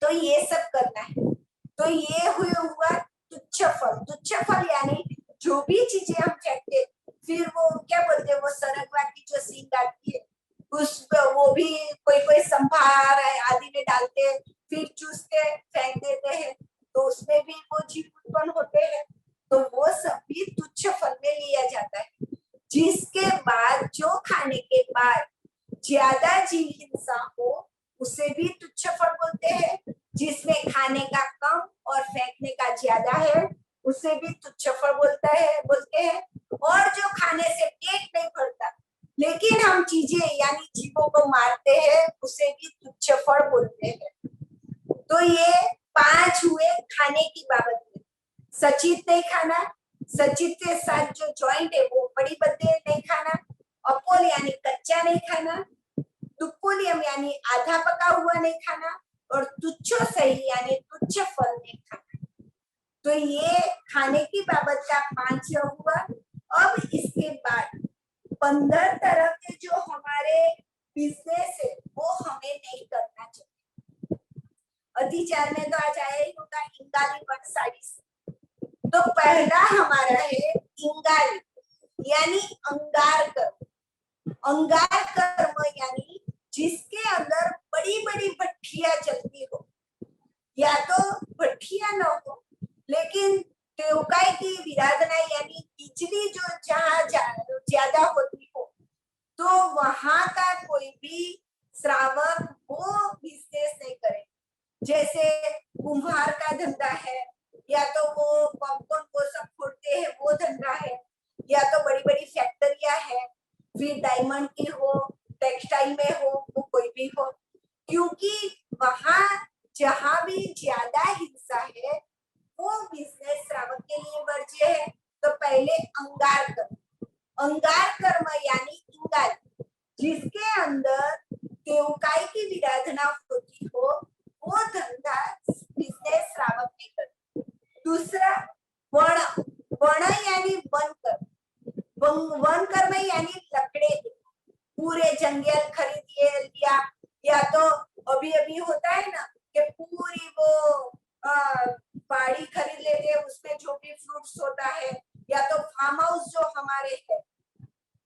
तो ये सब करना है। तो ये हुआ तुच्छ फल। तुच्छ फल यानी जो भी चीजें हम फेंकते, फिर वो क्या बोलते हैं, वो सरगवा की जो सींग आती है उस वो भी कोई संभार आदि में डालते, फिर चूसते फेंक देते हैं, तो उसमें भी वो जीव उत्पन्न होते हैं। तो वो सब भी तुच्छ फल में लिया जाता है। जिसके बाद जो खाने के बाद ज्यादा जीव हिंसा हो उसे भी तुच्छ फल बोलते हैं। जिसमें खाने का कम और फेंकने का ज्यादा है उसे भी तुच्छ फल बोलते हैं। और जो खाने से पेट नहीं भरता लेकिन हम चीजें यानी जीवों को मारते हैं उसे भी तुच्छ फल बोलते हैं। तो ये 5 हुए खाने की बाबत में। सचित नहीं खाना, सचित के साथ जो जॉइंट है वो बड़ी बद्दे नहीं खाना, अपोल यानी कच्चा नहीं खाना, दुक्कोलियम यानी आधा पका हुआ नहीं खाना, और तुच्छो सही यानी तुच्छ फल नहीं खाना। तो ये खाने की बाबत का 5 हुआ। अब इसके बाद 15 तरह के जो हमारे बिजनेस है वो हमें नहीं करना चाहिए। अधिचार में तो आज आया ही होगा इंगाली वन साड़ी से। तो पहला हमारा है इंगाली यानी अंगार कर्म। अंगार कर्म यानी जिसके अंदर बड़ी बड़ी भट्टियां जलती हो, या तो भट्टियां न हो लेकिन टेवकाई की विराधना यानी बिजली जो जहाँ ज्यादा होती हो, तो वहां का कोई भी श्रावक वो बिजनेस नहीं करे। जैसे कुम्हार का धंधा है, या तो वो पॉपकॉर्न वो सब फोड़ते हैं वो धंधा है, या तो बड़ी बड़ी फैक्ट्रियां है, फिर डायमंड की हो, टेक्सटाइल में हो, वो कोई भी हो। क्योंकि वहां जहां भी ज्यादा हिंसा है वो बिजनेस श्रावक के लिए वर्ज्य है। तो पहले अंगार कर्म, अंगार कर्म यानी इंगाल, जिसके अंदर देवकाई की विराधना होती हो वो धंधा बिजनेस श्रावक नहीं करते। दूसरा वन, वन यानी वन कर्म, वन कर्म यानी लकड़े पूरे जंगल खरीद लिया, या तो अभी अभी होता है ना कि पूरी वो बाड़ी खरीद लेते हैं, उसमें जो भी फ्रूट्स होता है, या तो फार्म हाउस जो हमारे है,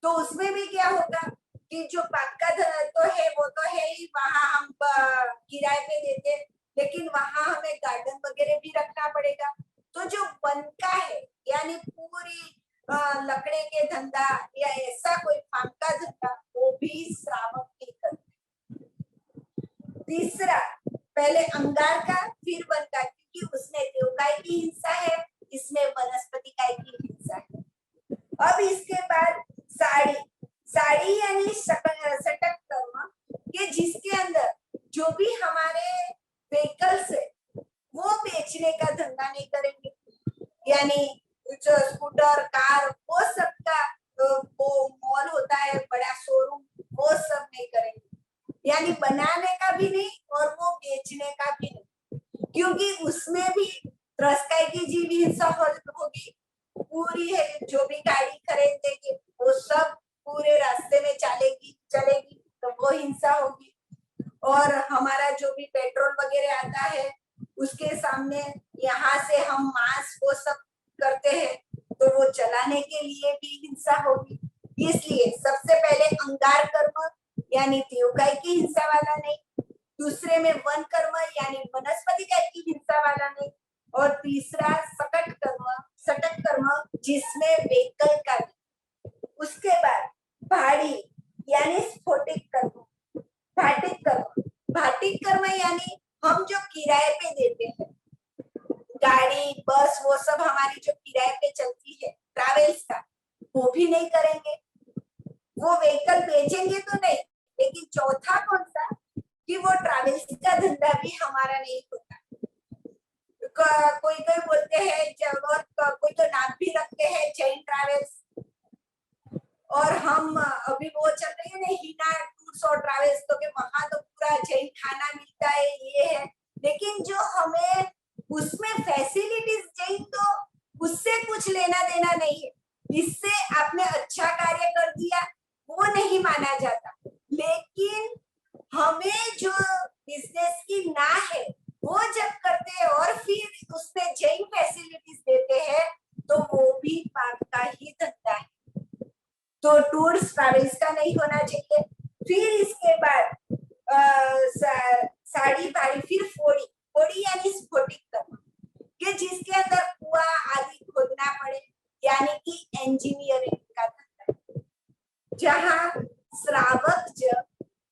तो उसमें भी क्या होगा कि जो पक्का तो है वो तो है ही, वहां हम किराए पे देते, लेकिन वहां हमें गार्डन वगैरह भी रखना पड़ेगा। तो जो वन का है यानी पूरी लकड़े के धंधा या ऐसा कोई फार्म का धंधा वो भी श्रावक नहीं करते। तीसरा पहले अंगार का फिर वन का, क्योंकि उसमें देवकाई की हिंसा है, इसमें वनस्पति काय की हिंसा है। अब इसके बाद साड़ी, साड़ी यानी सटक कर्म के जिसके अंदर जो भी हमारे व्हीकल्स है वो बेचने का धंधा नहीं करेंगे, यानी जो स्कूटर कार वो सबका वो मॉल होता है बड़ा शोरूम वो सब नहीं करेंगे, यानी बनाने का भी नहीं और वो बेचने का भी नहीं, क्योंकि उसमें भी त्रस्ताई की जीव हिंसा होगी। पूरी है जो भी गाड़ी खरीद देंगे वो सब पूरे रास्ते में चलेगी तो वो हिंसा होगी। और हमारा जो भी पेट्रोल वगैरह आता है उसके सामने यहाँ से हम मांस वो सब करते हैं तो वो चलाने के लिए भी हिंसा होगी। इसलिए सबसे पहले अंगार कर्म यानी देवकाई की हिंसा वाला नहीं, दूसरे में वन कर्म यानी वनस्पति काय की हिंसा वाला नहीं, और तीसरा सटक कर्म जिसमें व्हीकल का नहीं। उसके बाद भाड़ी यानी स्फोटिक कर्म, भाटिक कर्म यानी हम जो किराए पे देते हैं गाड़ी बस वो सब हमारी जो किराए पे चलती है ट्रैवल्स का, वो भी नहीं करेंगे, वो व्हीकल बेचेंगे तो नहीं, लेकिन चौथा कौन सा कि वो ट्रैवल्स का धंधा भी हमारा नहीं होता। कोई कोई बोलते हैं और कोई तो नाम भी रखते हैं जैन ट्रैवल्स, और हम अभी वो चल रही है ना हिना टूर्स और ट्रैवल्स, तो कि वहां तो पूरा जैन खाना मिलता है ये है, लेकिन जो हमें उसमें फैसिलिटीज जैन तो उससे कुछ लेना देना नहीं है, इससे आपने अच्छा कार्य कर दिया वो नहीं माना जाता, लेकिन हमें जो बिजनेस की ना है वो जब करते हैं और फिर उसमें जैन फैसिलिटीज देते हैं तो वो भी पाप का ही धंधा है। तो टूर्स ट्रैवल्स का नहीं होना चाहिए। फिर इसके बाद साड़ी भाड़ी, फिर फोड़ी यानी स्फोटिक कर्म कि जिसके अंदर कुआं आदि खोदना पड़े, यानी कि इंजीनियरिंग का धंधा, जहां श्रावक जब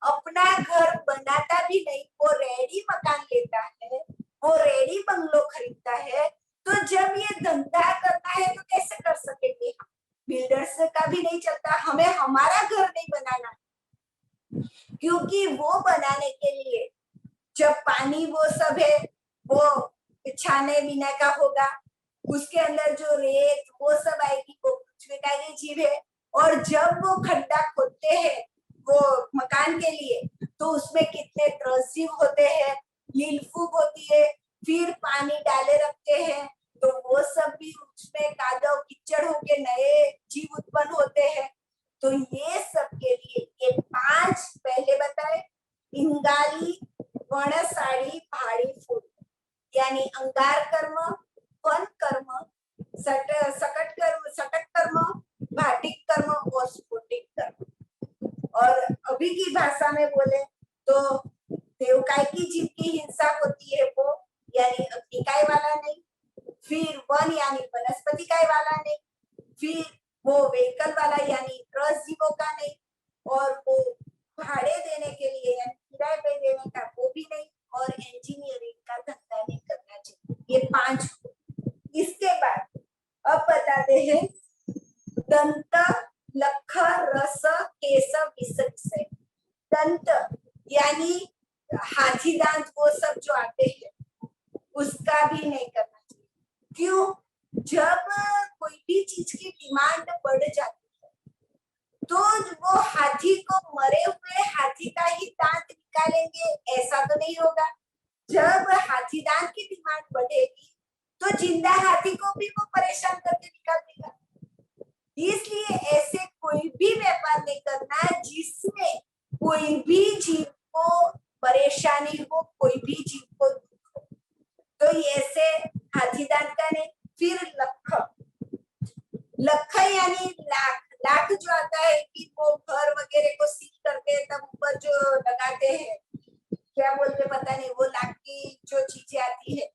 अपना घर बनाता भी नहीं वो रेडी मकान लेता है, वो रेडी बंगलो खरीदता है, तो जब ये धंधा करना है तो कैसे कर सकेंगे हम? बिल्डर्स का भी नहीं चलता, हमें हमारा घर नहीं बनाना, क्योंकि वो बनाने के लिए जब पानी वो सब है वो छाने बीने का होगा, उसके अंदर जो रेत वो सब आएगी वो पृथ्वी का ही जीव है, और जब वो खड्डा खोदते हैं वो मकान के लिए तो उसमें कितने त्रसीव होते हैं, लील फूक होती है, फिर पानी डाले रखते हैं तो वो सब भी उसमें कादव कीचड़ होके नए जीव उत्पन्न होते हैं। तो ये सब के लिए ये 5 पहले बताए, इंगाली वण साड़ी भाड़ी फूल, यानी अंगार कर्म, वन कर्म, सटक कर्म, भाटिक कर्म और स्फोटिक कर्म। और अभी की भाषा में बोले तो देवकाई की जीव की हिंसा होती है वो यानी अग्निकाय वाला नहीं, फिर वन यानी वनस्पति काय वाला नहीं, फिर वो व्हीकल वाला यानी त्रस जीवों का नहीं, और वो भाड़े देने के लिए यानी किराए पे देने का वो भी नहीं, और इंजीनियरिंग का धंधा नहीं करना चाहिए। ये 5। इसके बाद अब बताते हैं दंत लख रस केस विष विषय। दंत यानी हाथी दांत वो सब जो आते हैं उसका भी नहीं करना चाहिए। क्यों? जब कोई भी चीज की डिमांड बढ़ जाती है तो वो हाथी को मरे हुए हाथी का ही दांत निकालेंगे ऐसा तो नहीं होगा। जब हाथी दांत की डिमांड बढ़ेगी तो जिंदा हाथी को भी वो परेशान करके निकाल देगा। इसलिए ऐसे कोई भी व्यापार नहीं करना जिसमें कोई भी जीव को परेशानी हो, कोई भी जीव को दुख हो। तो ऐसे हाथी दांत का नहीं। फिर लख, लख यानी लाख। लाख जो आता है कि वो घर वगैरह को सील करके तब ऊपर जो लगाते हैं, क्या बोलते पता नहीं, वो लाख की जो चीजें आती है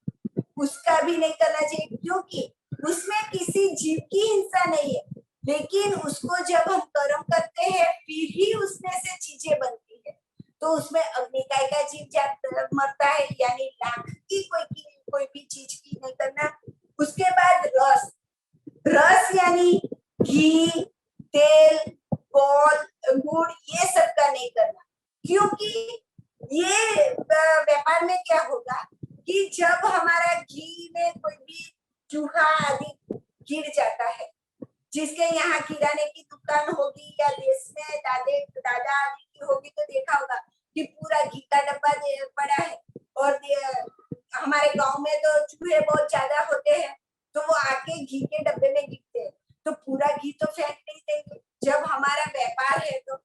उसका भी नहीं करना चाहिए, क्योंकि उसमें किसी जीव की हिंसा नहीं है। लेकिन उसको जब हम कर्म करते हैं फिर ही उसमें से चीजें बनती है, तो उसमें अग्निकाय का जीव मरता है, यानी लाख की कोई भी चीज की नहीं करना। उसके बाद रस, रस यानी घी, तेल, गोल, गुड़, ये सब का नहीं करना। क्योंकि ये व्यापार में क्या होगा कि जब हमारा घी में कोई भी चूहा आदि गिर जाता है, जिसके यहाँ किराने की दुकान होगी या देश में दादा आदि की होगी तो देखा होगा कि पूरा घी का डब्बा पड़ा है और हमारे गांव में तो चूहे बहुत ज्यादा होते हैं तो वो आके घी के डब्बे में गिरते हैं, तो पूरा घी तो फेंक नहीं देंगे। जब हमारा व्यापार है तो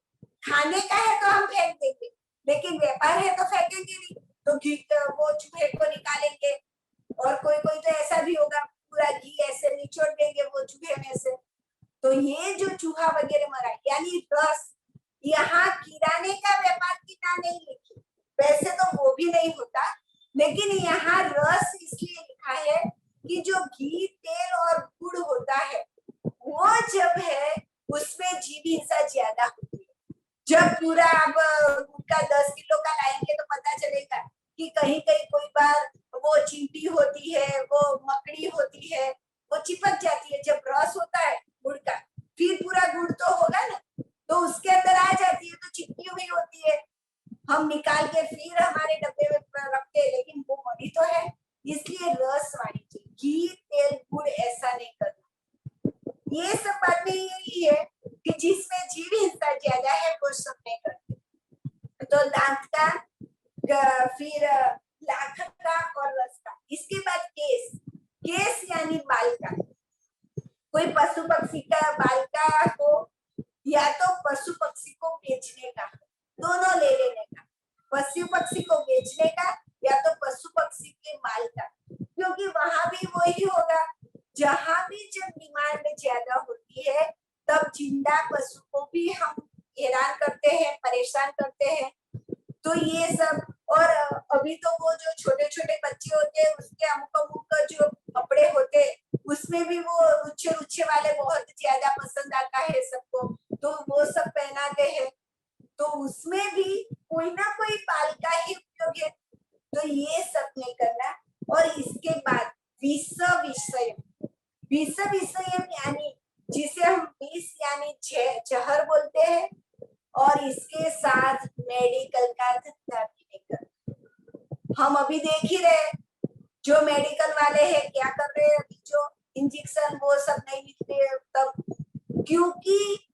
खाने का है तो हम फेंक देंगे, लेकिन व्यापार है तो फेंकेंगे नहीं, तो घी वो चूहे को निकालेंगे। और कोई कोई तो ऐसा भी होगा पूरा घी ऐसे निचोड़ देंगे वो चूहे में से। तो ये जो चूहा वगैरह मरा यानी रस, यहाँ किराने का व्यापार की ना नहीं लिखी, वैसे तो वो भी नहीं होता, लेकिन यहाँ रस इसलिए लिखा है कि जो घी, तेल और गुड़ होता है वो जब है उसमें जीव हिंसा ज्यादा होती है। जब पूरा अब गुड़ का 10 किलो का लाएंगे तो पता चलेगा कि कहीं कहीं कोई बार वो चींटी होती है, वो मकड़ी होती है, वो चिपक जाती है। जब रस होता है गुड़ का फिर पूरा गुड़ तो होगा ना, तो उसके अंदर आ जाती है तो चिपकी हुई होती है, हम निकाल के फिर हमारे डब्बे में रखते हैं, लेकिन वो मरी तो है। इसलिए रस वाली चीज, घी, तेल, गुड़ ऐसा नहीं करना। ये सब बातें यही है कि जिसमें जीव हिंसा ज्यादा है वो सब नहीं करते। तो दांत का, फिर लाख का और रस का। इसके बाद केस, केस यानी बाल का। कोई पशु पक्षी का बाल का हो या तो पशु पक्षी को बेचने का, दोनों ले लेने का, पशु पक्षी को बेचने का या तो पशु पक्षी के बाल का। क्योंकि वहां भी वही होगा, जहां भी जब डिमांड ज्यादा होती है तब जिंदा पशु को भी हम हैरान करते हैं, परेशान करते हैं। तो ये सब, और अभी तो वो जो छोटे छोटे बच्चे होते हैं उसके अमुक जो कपड़े होते हैं उसमें भी वो रुच्छे रुच्छे वाले बहुत ज्यादा पसंद आता है सबको, तो वो सब पहनाते हैं। तो उसमें भी कोई ना कोई बाल का ही उपयोग है, तो ये सब नहीं करना। और इसके बाद विष विषय, विष विषय यानी जिसे हम विष यानी जहर बोलते हैं, और इसके साथ मेडिकल का धंधा भी नहीं करना। हम अभी देख ही रहे जो मेडिकल वाले हैं क्या कर रहे हैं, अभी जो इंजेक्शन वो सब नहीं लिखते तब, क्योंकि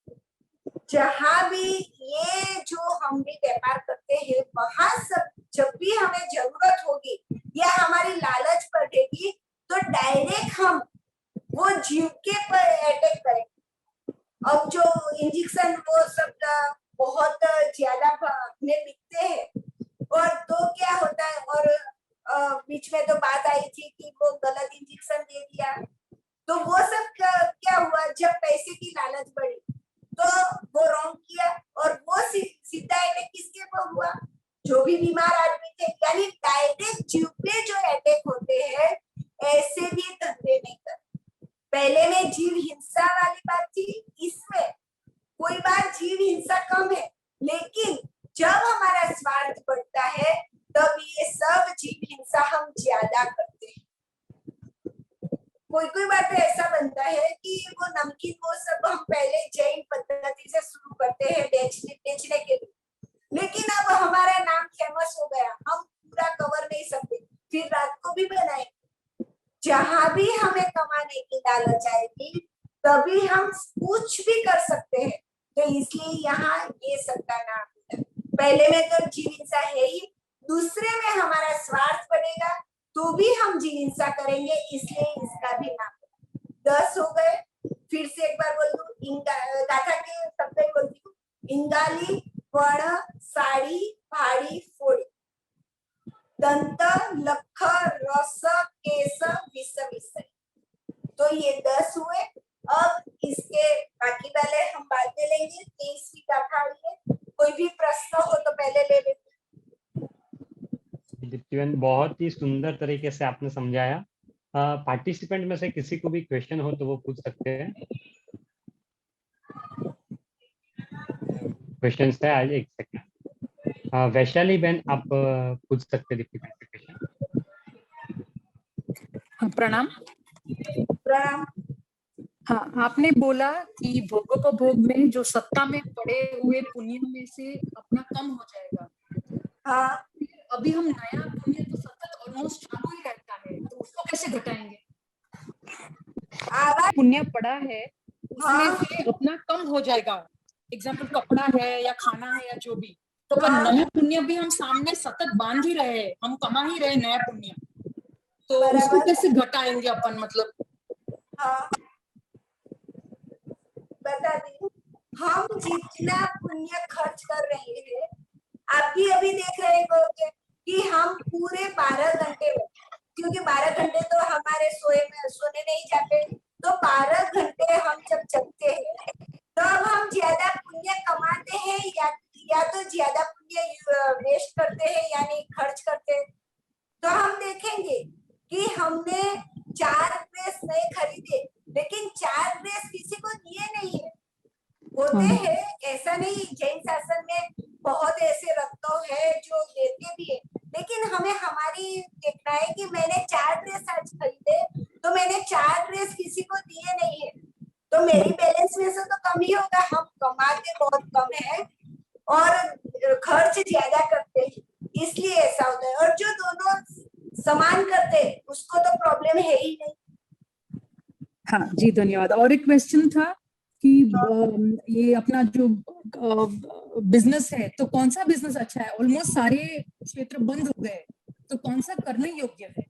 जहां भी ये जो हम भी व्यापार करते हैं वहां सब जब भी हमें जरूरत होगी या हमारी लालच बढ़ेगी तो डायरेक्ट हम वो जीव के पर अटैक करेंगे। अब जो इंजेक्शन वो सब बहुत ज्यादा में बिकते हैं, और तो क्या होता है, और बीच में तो बात आई थी कि वो गलत इंजेक्शन दे दिया, तो वो सब क्या हुआ, जब पैसे की लालच बढ़ी तो वो रॉन्ग किया, और वो सीधा अटैक किसके पर हुआ, जो भी बीमार आदमी थे। यानी डायरेक्ट जीव पे जो अटैक होते हैं ऐसे भी धंधे नहीं करते। पहले में जीव हिंसा वाली बात थी, इसमें कोई बार जीव हिंसा कम है, लेकिन जब हमारा स्वार्थ बढ़ता है तब ये सब जीव हिंसा हम ज्यादा करते हैं। कोई बार तो ऐसा बनता है कि वो नमकीन वो सब हम पहले जैन पद्धति से शुरू करते हैं बेचने के लिए, लेकिन अब हमारा नाम फेमस बस हो गया, हम पूरा कवर नहीं सकते, फिर रात को भी बनाए। जहां भी हमें कमाने की लालच आएगी तभी हम कुछ भी कर सकते हैं। तो इसलिए यहाँ ये सब का नाम है। पहले में तो जीव हिंसा है ही, दूसरे में हमारा स्वार्थ बढ़ेगा तो भी हम जीव हिंसा करेंगे, इसलिए इसका भी नाम है। 10 हो गए। फिर से एक बार बोल दूं, गाथा के शब्द बोलती हूँ। इंगाली वण साड़ी भाड़ी फोड़ी, दंत लख रस केस विष विषय। तो ये 10 हुए। अब इसके बाकी वाले हम बाद में लेंगे। 23वीं गाथा है, कोई भी प्रश्न हो तो पहले ले लेते। दीप्तिबेन, बहुत ही सुंदर तरीके से आपने समझाया। पार्टिसिपेंट में से किसी को भी क्वेश्चन हो तो वो पूछ सकते हैं। क्वेश्चन है आज, एक सेकंड। वैशाली बहन, आप पूछ सकते हैं दीप्तिबेन से क्वेश्चन। प्रणाम। प्रणाम। हाँ, आपने बोला कि भोगोपभोग में जो सत्ता में पड़े हुए पुण्य में से अपना कम हो जाएगा। हाँ, अभी हम नया पुण्य तो सतत ऑलमोस्ट चालू ही रहता है, तो उसको कैसे घटाएंगे? आवाज। पुण्य पड़ा है उसमें हाँ, से अपना कम हो जाएगा। एग्जाम्पल कपड़ा है या खाना है या जो भी, तो अपन हाँ, नया पुण्य भी हम सामने सतत बांध ही रहे हैं, हम कमा ही रहे नया पुण्य, तो उसको बराबर। कैसे घटाएंगे अपन? मतलब हाँ, बता दी। हम जितना पुण्य खर्च कर रहे हैं, आप भी अभी देख रहे होंगे कि हम पूरे 12 घंटे में, क्योंकि 12 घंटे तो हमारे सोने नहीं जाते, तो 12 घंटे हम जब जगते हैं तब हम ज्यादा पुण्य कमाते हैं या तो ज्यादा पुण्य वेस्ट करते हैं, यानी खर्च करते हैं। तो हम देखेंगे कि हमने 4 ड्रेस नहीं खरीदे, लेकिन 4 ड्रेस किसी को दिए नहीं है। होते हैं, ऐसा नहीं, जैन शासन में बहुत ऐसे रत्नों है जो देते भी है, लेकिन हमें हमारी देखना है कि मैंने 4 ड्रेस आज खरीदे तो मैंने 4 ड्रेस किसी को दिए नहीं है, तो मेरी बैलेंस में से तो कम ही होगा। हम कमाते बहुत कम है और खर्च ज्यादा करते हैं, इसलिए ऐसा होता है। और जो दोनों समान करते हैं उसको तो प्रॉब्लम है ही नहीं। हाँ जी, धन्यवाद। और एक क्वेश्चन था कि ये अपना जो बिजनेस है, तो कौन सा बिजनेस अच्छा है? ऑलमोस्ट सारे क्षेत्र बंद हो गए, तो कौन सा करने योग्य है?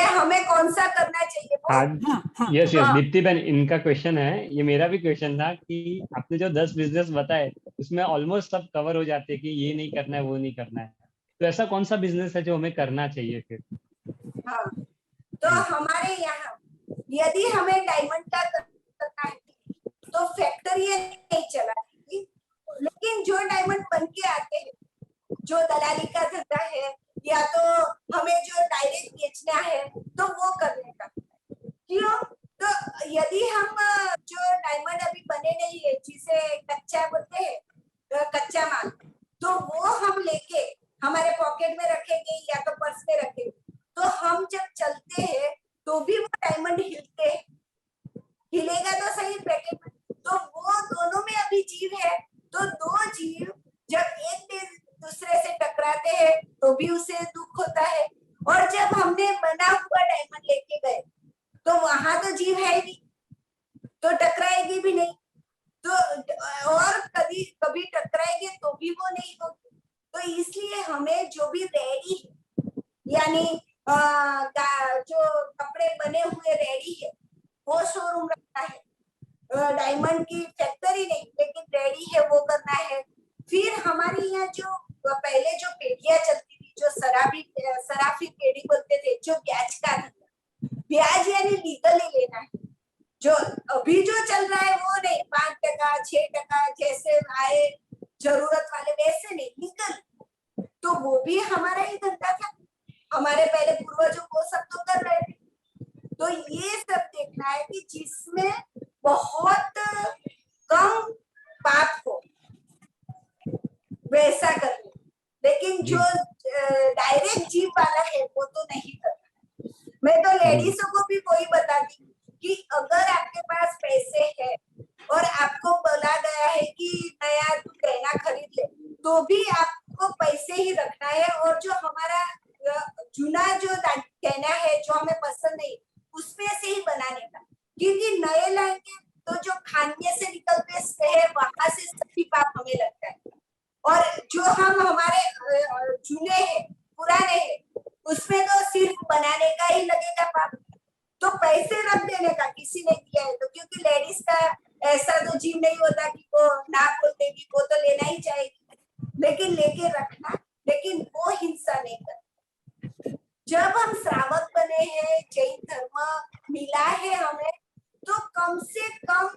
हमें कौन सा करना चाहिए वो? हाँ, यस यस दीप्ति बहन, इनका क्वेश्चन है, ये मेरा भी क्वेश्चन था कि आपने जो 10 बिजनेस बताए उसमें ऑलमोस्ट सब कवर हो जाते हैं कि ये नहीं करना है, वो नहीं करना है, तो ऐसा कौन सा बिजनेस है जो हमें करना चाहिए फिर? हाँ, तो हमारे यहाँ यदि हमें डायमंड का करना है तो फैक्ट्री नहीं चलाएगी, लेकिन जो डायमंड बन के आते हैं, जो दलाली का धंधा है या तो हमें जो डायरेक्ट बेचना है, तो वो करने का। क्यों? तो यदि हम जो डायमंड अभी बने नहीं है, जिसे कच्चा बोलते हैं, कच्चा माल, तो वो हम लेके हमारे पॉकेट में रखेंगे या तो पर्स में रखेंगे, तो हम जब चलते हैं तो भी वो डायमंड हिलते हैं, हिलेगा तो सही पैकेट में। तो वो दोनों में अभी जीव है, तो दो जीव जब एक दूसरे से टकराते हैं तो भी उसे दुख होता है, और जब हमने बना हुआ डायमंड लेके गए तो वहां तो जीव है ही नहीं, तो टकराएगी भी नहीं, तो और कभी कभी टकराएगी तो भी वो नहीं होगी। तो इसलिए हमें जो भी रेडी है, यानी जो कपड़े बने हुए रेडी है, वो शोरूम रखना है। डायमंड की फैक्ट्री नहीं, लेकिन रेडी है वो करना है। फिर हमारे यहाँ जो पहले जो पेटियां चलती थी, जो सराफी पेड़ी बोलते थे, जो ब्याज का धंधा, ब्याज यानी लीगल ही लेना है। जो अभी जो चल रहा है वो नहीं, 5%, 6%, जैसे आए जरूरत वाले वैसे नहीं, लीगल। तो वो भी हमारा ही धंधा था, हमारे पहले पूर्वजों को सब तो कर रहे थे। तो ये सब देखना है कि जिसमें बहुत कम पाप हो वैसा करना, लेकिन जो डायरेक्ट जीव वाला है वो तो नहीं करना। मैं तो लेडीजों को भी वही बताती हूँ कि अगर आपके पास पैसे है और आपको बोला गया है कि नया तू गहना खरीद ले, तो भी आपको मिलेगी वो तो लेना ही चाहेगी, लेकिन लेके रखना, लेकिन वो हिंसा नहीं करना। जब हम श्रावक बने हैं, जैन धर्म मिला है हमें, तो कम से कम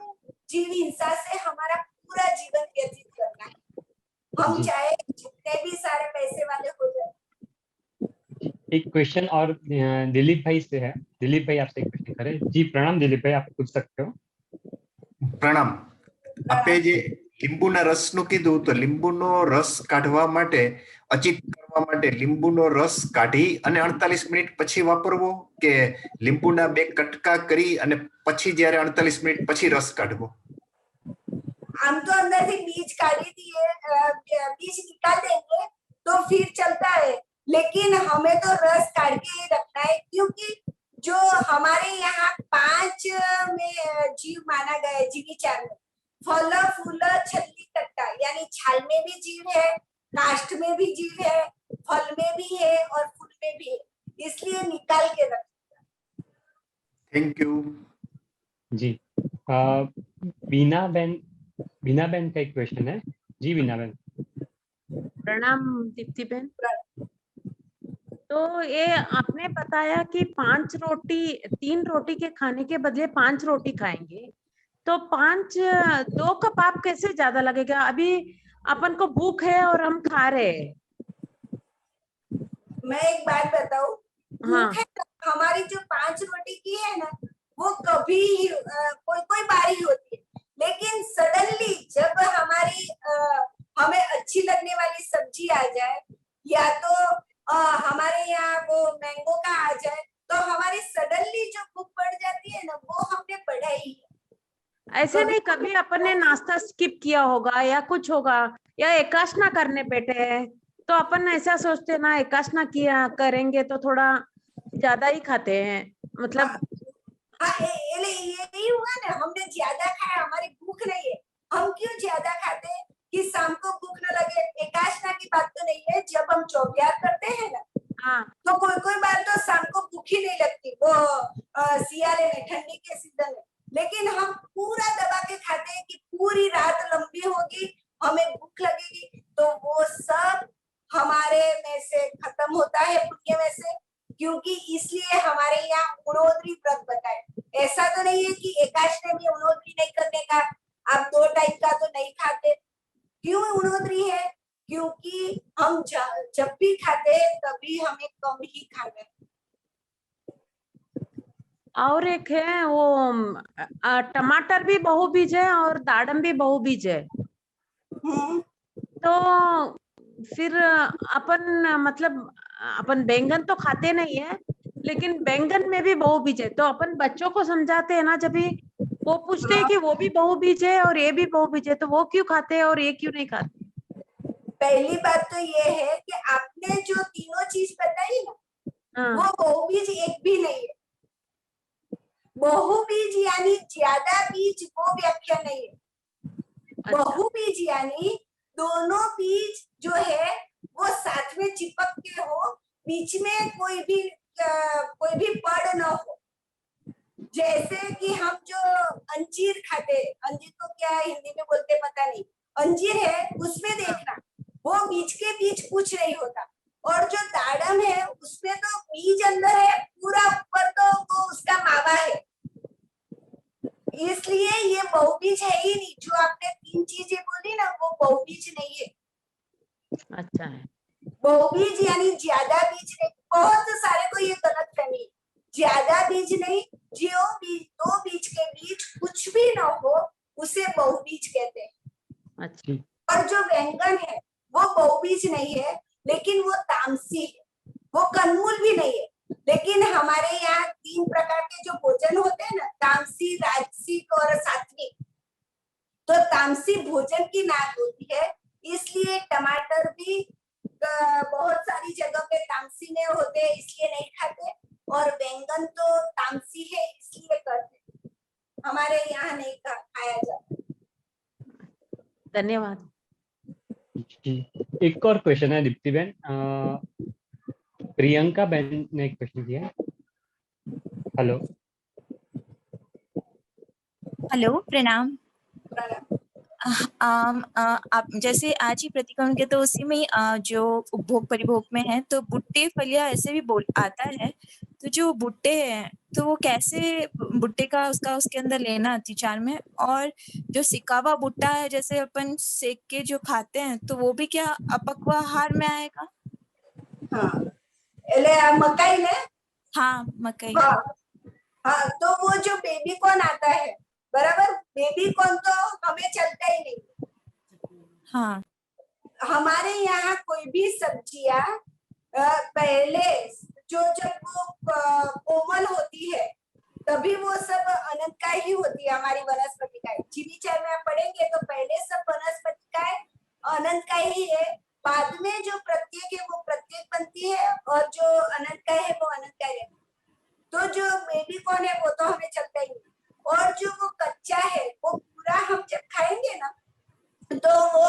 जीव हिंसा से हमारा पूरा जीवन व्यतीत करना है, हम जी। चाहे जितने भी सारे पैसे वाले हो जाए। एक क्वेश्चन और दिलीप भाई से है। दिलीप भाई आपसे एक क्वेश्चन करें। जी प्रणाम दिलीप भाई, आप पूछ सकते हो। પ્રણામ. આપે જે લીંબુના રસનું કીધું તો લીંબુનો રસ કાઢવા માટે અચિત કરવા માટે લીંબુનો રસ કાઢી અને 48 મિનિટ પછી વાપરવો કે લીંબુના બે કટકા કરી અને પછી જ્યારે 48 મિનિટ પછી રસ કાઢવો? हम तो अंदर से बीज काढ़ी दिए, बीज निकाल देंगे तो फिर चलता है, लेकिन हमें तो रस काढ़ के ही रखना है, क्योंकि जो हमारे यहाँ 5 में जीव माना गया है, जीविचार में फल फूल छल्ली कट्टा, यानी छाल में भी जीव है, काष्ठ में भी जीव है, फल में भी है और फूल में भी है, इसलिए निकाल के रख। Thank you. जी बीना बहन का एक क्वेश्चन है। जी बीना बहन। प्रणाम दीप्ति बहन। तो ये आपने बताया कि 3 रोटी के खाने के बदले 5 रोटी खाएंगे, तो 2 कप आप कैसे ज्यादा लगेगा? अभी अपन को भूख है और हम खा रहे हैं। मैं एक बात बताऊं, हाँ। हमारी जो 5 रोटी की है ना, वो कभी कोई बार ही होती है, लेकिन सडनली जब हमारी हमें अच्छी लगने वाली सब्जी आ जाए, या तो हमारे यहाँ वो मैंगो का आ जाए, तो हमारी सडनली जो भूख बढ़ जाती है ना, वो हमने बढ़ाई है। ऐसे नहीं, कभी अपन ने नाश्ता स्किप किया होगा या कुछ होगा, या एकादशी करने बैठे हैं तो अपन ऐसा सोचते ना एकादशी किया करेंगे तो थोड़ा ज्यादा ही खाते हैं, मतलब हाँ, यही हुआ ना, हमने ज्यादा खाया, हमारी भूख नहीं है, हम क्यों ज्यादा खाते हैं कि शाम को भूख न लगे? एकादशी की बात तो नहीं है, जब हम चौकियार करते हैं ना, हाँ, तो कोई बार तो शाम को भूख ही नहीं लगती, वो सियारे में, ठंडी के सीजन में, लेकिन हम पूरा दबा के खाते हैं कि पूरी रात लंबी होगी, हमें भूख लगेगी, तो वो सब हमारे में से खत्म होता है, पुण्य में से, क्योंकि इसलिए हमारे यहाँ उनोद्री व्रत बताए। ऐसा तो नहीं है कि एकादशी में उनोद्री नहीं करने का, आप 2 टाइम का तो नहीं खाते। क्यों उनोद्री है? क्योंकि हम जब भी खाते हैं तभी हमें कम ही खाना है। और एक है वो टमाटर भी बहुबीज है और दाडम भी बहुबीज है, तो फिर अपन मतलब अपन बैंगन तो खाते नहीं है, लेकिन बैंगन में भी बहुबीज है, तो अपन बच्चों को समझाते हैं ना, जब भी वो पूछते हैं कि वो भी बहुबीज है और ये भी बहुबीज है, तो वो क्यों खाते हैं और ये क्यों नहीं खाते? पहली बात तो ये है कि आपने जो तीनों चीज बताई ना, हाँ। वो बहुबीज एक भी नहीं है। बहुबीज यानी ज्यादा बीज, वो व्याख्या नहीं है। अच्छा। बहुबीज यानी दोनों बीज जो है वो साथ में चिपक के हो, बीच में कोई भी पड़ न हो। जैसे कि हम जो अंजीर खाते, अंजीर को क्या हिंदी में बोलते पता नहीं, अंजीर है, उसमें देखना वो बीज के बीच कुछ नहीं होता, और जो दाडम है उसमें तो बीज अंदर है, पूरा ऊपर तो वो उसका मावा है, इसलिए ये बहुबीज है ही नहीं। जो आपने 3 चीजें बोली ना, वो बहुबीज नहीं है। अच्छा है। बहुबीज यानी ज्यादा बीज नहीं। बहुत सारे को ये गलत फहमी, ज्यादा बीज नहीं, जो बीज 2 बीज के बीच कुछ भी ना हो उसे बहुबीज कहते हैं। अच्छा। और जो व्यंजन है वो बहुबीज नहीं है, लेकिन वो तामसी है, वो कन्मूल भी नहीं है। लेकिन हमारे यहाँ 3 प्रकार के जो भोजन होते हैं ना, तामसी, राजसिक और सात्विक, तो तामसी भोजन की नाक होती है, इसलिए टमाटर भी बहुत सारी जगह पे तामसी में होते हैं, इसलिए नहीं खाते, और बैंगन तो तामसी है इसलिए करते, हमारे यहाँ नहीं खाया जाता। धन्यवाद। एक और क्वेश्चन है दीप्ति बहन। प्रियंका बहन ने एक क्वेश्चन किया है। हेलो, प्रणाम। आप जैसे आज ही प्रतिक्रमण के तो उसी में ही जो उपभोग परिभोग में है तो भुट्टे फलियां ऐसे भी बोल आता है। तो जो भुट्टे हैं तो वो कैसे भुट्टे का उसका उसके अंदर लेना अतिचार में, और जो सिका हुआ भुट्टा है जैसे अपन सेक के जो खाते हैं तो वो भी क्या अपक्वाहार में आएगा? हाँ એટલે આ મકાઈ ને हाँ मकई। हाँ हाँ तो वो जो बेबी कॉर्न आता है बराबर, बेबी कॉर्न तो हमें चलता ही नहीं। हाँ हमारे यहाँ कोई भी सब्जियां पहले जो जब वो कोमल होती है तभी वो सब अनंतकाय ही होती है। हमारी वनस्पतिकाएं चीनी चाय में आप पढ़ेंगे तो पहले सब वनस्पतिकाएं अनंतकाय ही है, बाद में जो प्रत्येक है वो प्रत्येक बनती है और जो अनंतकाय है वो अनंतकाय है। तो जो बेबी कॉर्न है वो तो हमें चलता ही नहीं, और जो वो कच्चा है वो पूरा हम जब खाएंगे ना तो वो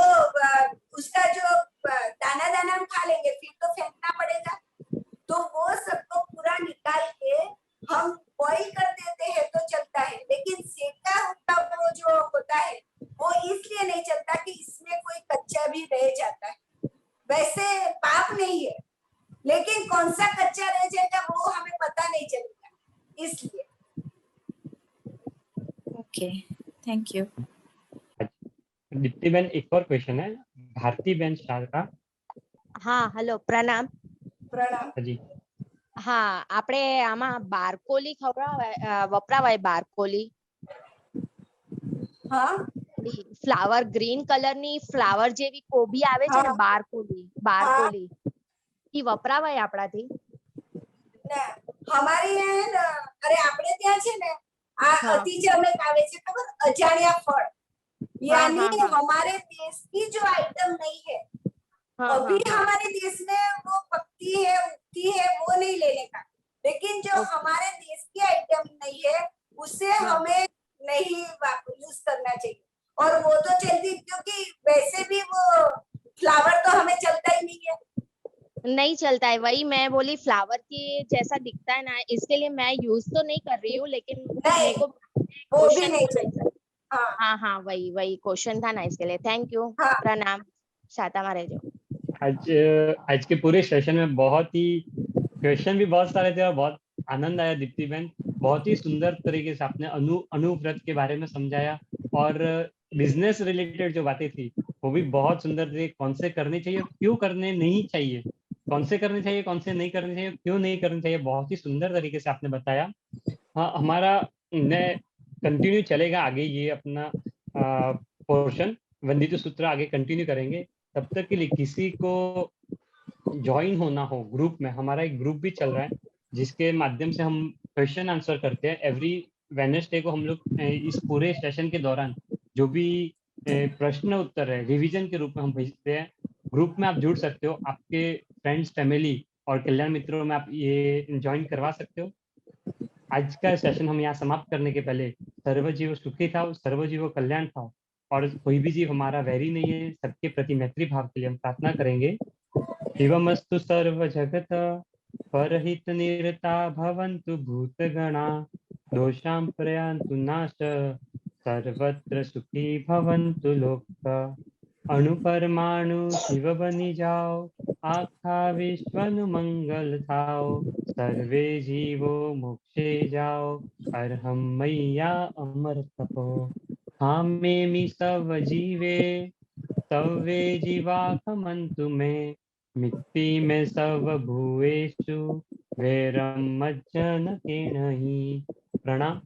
उसका जो दाना दाना हम खा लेंगे, फिर तो फेंकना पड़ेगा। तो वो सबको पूरा निकाल के हम बॉईल कर देते हैं तो चलता है, लेकिन सेका हुआ वो जो होता है वो इसलिए नहीं चलता कि इसमें कोई कच्चा भी रह जाता है। वैसे पाप नहीं है, लेकिन कौन सा कच्चा रह जाएगा वो हमें पता नहीं चलेगा, इसलिए। Okay thank you. Deepti Ben एक और क्वेश्चन है भारती बेन शाह का। હા હેલો પ્રણામ। प्रणाम। जी હા આપણે આમાં બારકોલી વપરાવાય બારકોલી हाँ ફ્લાવર ગ્રીન કલર ની ફ્લાવર જેવી કોબી આવે છે ને, બારકોલી ઈ વપરાવાય આપણાથી? ના, हमारे यहाँ है ना, अरे આપણે ત્યાં છે ને આ हाँ। અતિજમક આવે છે ખબર, અજાણ્યા ફળ, यानी हाँ। हमारे देश की जो आइटम नहीं है हाँ अभी हाँ हमारे देश में वो पकती है उगती है वो नहीं लेने का, लेकिन जो ओके। हमारे देश की आइटम नहीं है उसे हाँ। हमें नहीं यूज करना चाहिए। और वो तो चलती, क्योंकि वैसे भी वो फ्लावर तो हमें चलता ही नहीं है। नहीं चलता है, वही मैं बोली फ्लावर की जैसा दिखता है ना, इसके लिए मैं यूज तो नहीं कर रही हूँ, लेकिन नहीं, मेरे को वो भी क्वेश्चन नहीं चलता। हाँ हाँ हाँ वही क्वेश्चन था ना, इसके लिए थैंक यू। हाँ। प्रणाम, शाता में जो आज के पूरे सेशन में बहुत ही क्वेश्चन भी बहुत सारे थे और बहुत आनंद आया। दीप्ति बहन बहुत ही सुंदर तरीके से आपने अनुव्रत के बारे में समझाया, और बिजनेस रिलेटेड जो बातें थी वो भी बहुत सुंदर थी। कौन से करने चाहिए, क्यों करने नहीं चाहिए, कौन से करने चाहिए, कौन से नहीं करने चाहिए, क्यों नहीं करने चाहिए, बहुत ही सुंदर तरीके से आपने बताया। हाँ, हमारा कंटिन्यू चलेगा आगे ये अपना पोर्शन, वंदित सूत्र आगे कंटिन्यू करेंगे। तब तक के लिए किसी को ज्वाइन होना हो ग्रुप में, हमारा एक ग्रुप भी चल रहा है जिसके माध्यम से हम क्वेश्चन आंसर करते हैं। एवरी वेडनेसडे को हम लोग इस पूरे सेशन के दौरान जो भी प्रश्न उत्तर है रिवीजन के रूप में हम भेजते हैं। ग्रुप में आप जुड़ सकते हो, आपके फ्रेंड्स, फैमिली और कल्याण मित्रों में आप ये ज्वाइन करवा सकते हो। आज का सेशन हम यहाँ समाप्त करने के पहले सर्वजीव सुखी था, सर्वजीव कल्याण था, और कोई भी जीव हमारा वैरी नहीं है, सबके प्रति मैत्री भाव के लिए हम प्रार्थना करेंगे। शिवमस्तु सर्व जगत परहित निरता भवन्तु भूतगणा दोषां प्रयान्तु नाश सर्वत्र सुखी भवन्तु लोका अणुपरमाणु शिव बनी जाओ आखा विश्वनु मंगल थाओ सर्वे जीवो मोक्षे जाओ अरहम मैया अमर तपो हामेमि सब जीवे तवे जीवा खमन्तु मे मिट्टी में सब भूएषु वैरम मज्जन किणहि। प्रणाम।